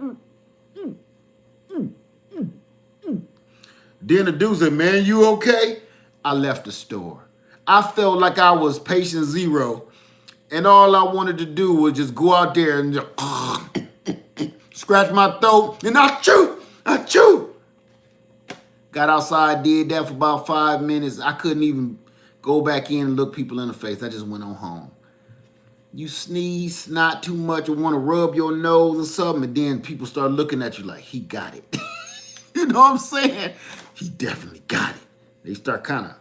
Then the dude said, man, you okay? I left the store. I felt like I was patient zero, and all I wanted to do was just go out there and just, scratch my throat, and I chew. Got outside, did that for about 5 minutes. I couldn't even go back in and look people in the face. I just went on home. You sneeze, snot too much, or want to rub your nose or something, and then people start looking at you like, he got it. You know what I'm saying? He definitely got it. They start kind of,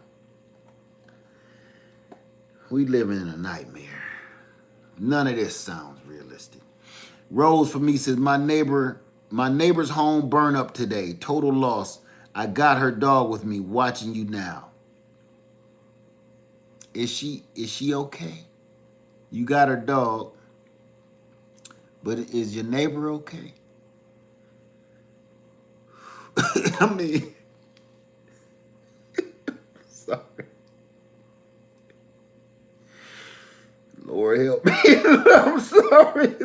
we living in a nightmare. None of this sounds realistic. Rose for me says, my neighbor's home burned up today. Total loss. I got her dog with me watching you now. Is she okay? You got her dog, but is your neighbor okay? I mean, sorry. Lord help me. I'm sorry.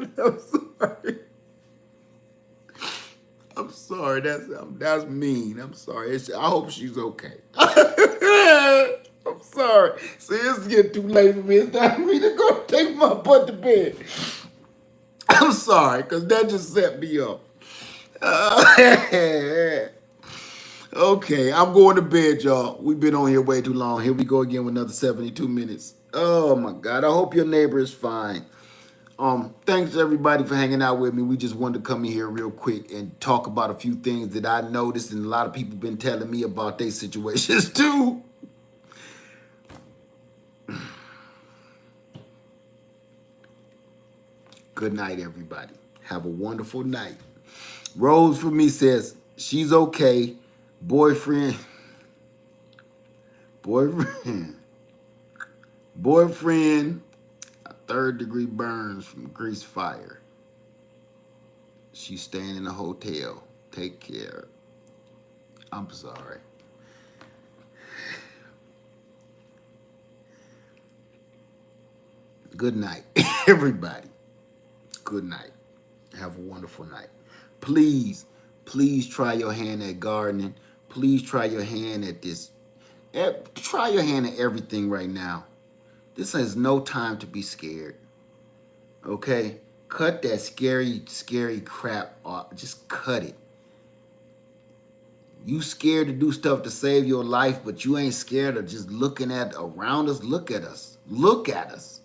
I'm sorry. That's mean. I'm sorry. I hope she's okay. I'm sorry. See, it's getting too late for me. It's time for me to go take my butt to bed. I'm sorry, because that just set me up. Okay, I'm going to bed, y'all. We've been on here way too long. Here we go again with another 72 minutes. Oh my God. I hope your neighbor is fine. Thanks everybody for hanging out with me. We just wanted to come in here real quick and talk about a few things that I noticed, and a lot of people been telling me about their situations too. Good night, everybody. Have a wonderful night. Rose for me says she's okay. Boyfriend, a 3rd-degree burns from grease fire. She's staying in a hotel. Take care. I'm sorry. Good night, everybody. Good night. Have a wonderful night. Please try your hand at gardening. Please try your hand at this. Try your hand at everything right now. This is no time to be scared. Okay? Cut that scary crap off. Just cut it. You scared to do stuff to save your life, but you ain't scared of just looking at around us. Look at us. Look at us.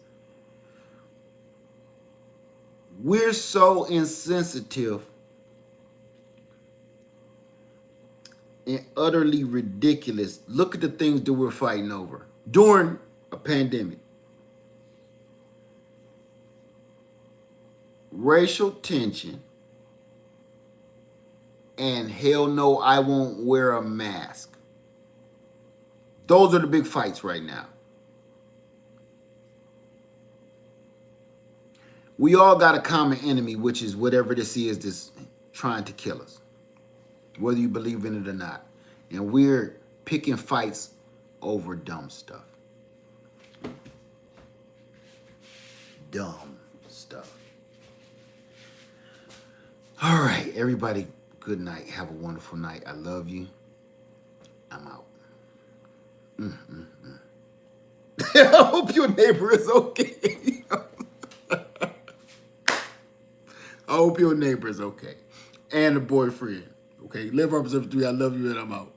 We're so insensitive and utterly ridiculous. Look at the things that we're fighting over during a pandemic. Racial tension, and hell no, I won't wear a mask. Those are the big fights right now. We all got a common enemy, which is whatever this is that's trying to kill us, whether you believe in it or not. And we're picking fights over dumb stuff. Dumb stuff. All right, everybody, good night. Have a wonderful night. I love you. I'm out. I hope your neighbor is okay. I hope your neighbor is okay. And the boyfriend, okay? Okay, Live Represent 3. I love you, and I'm out.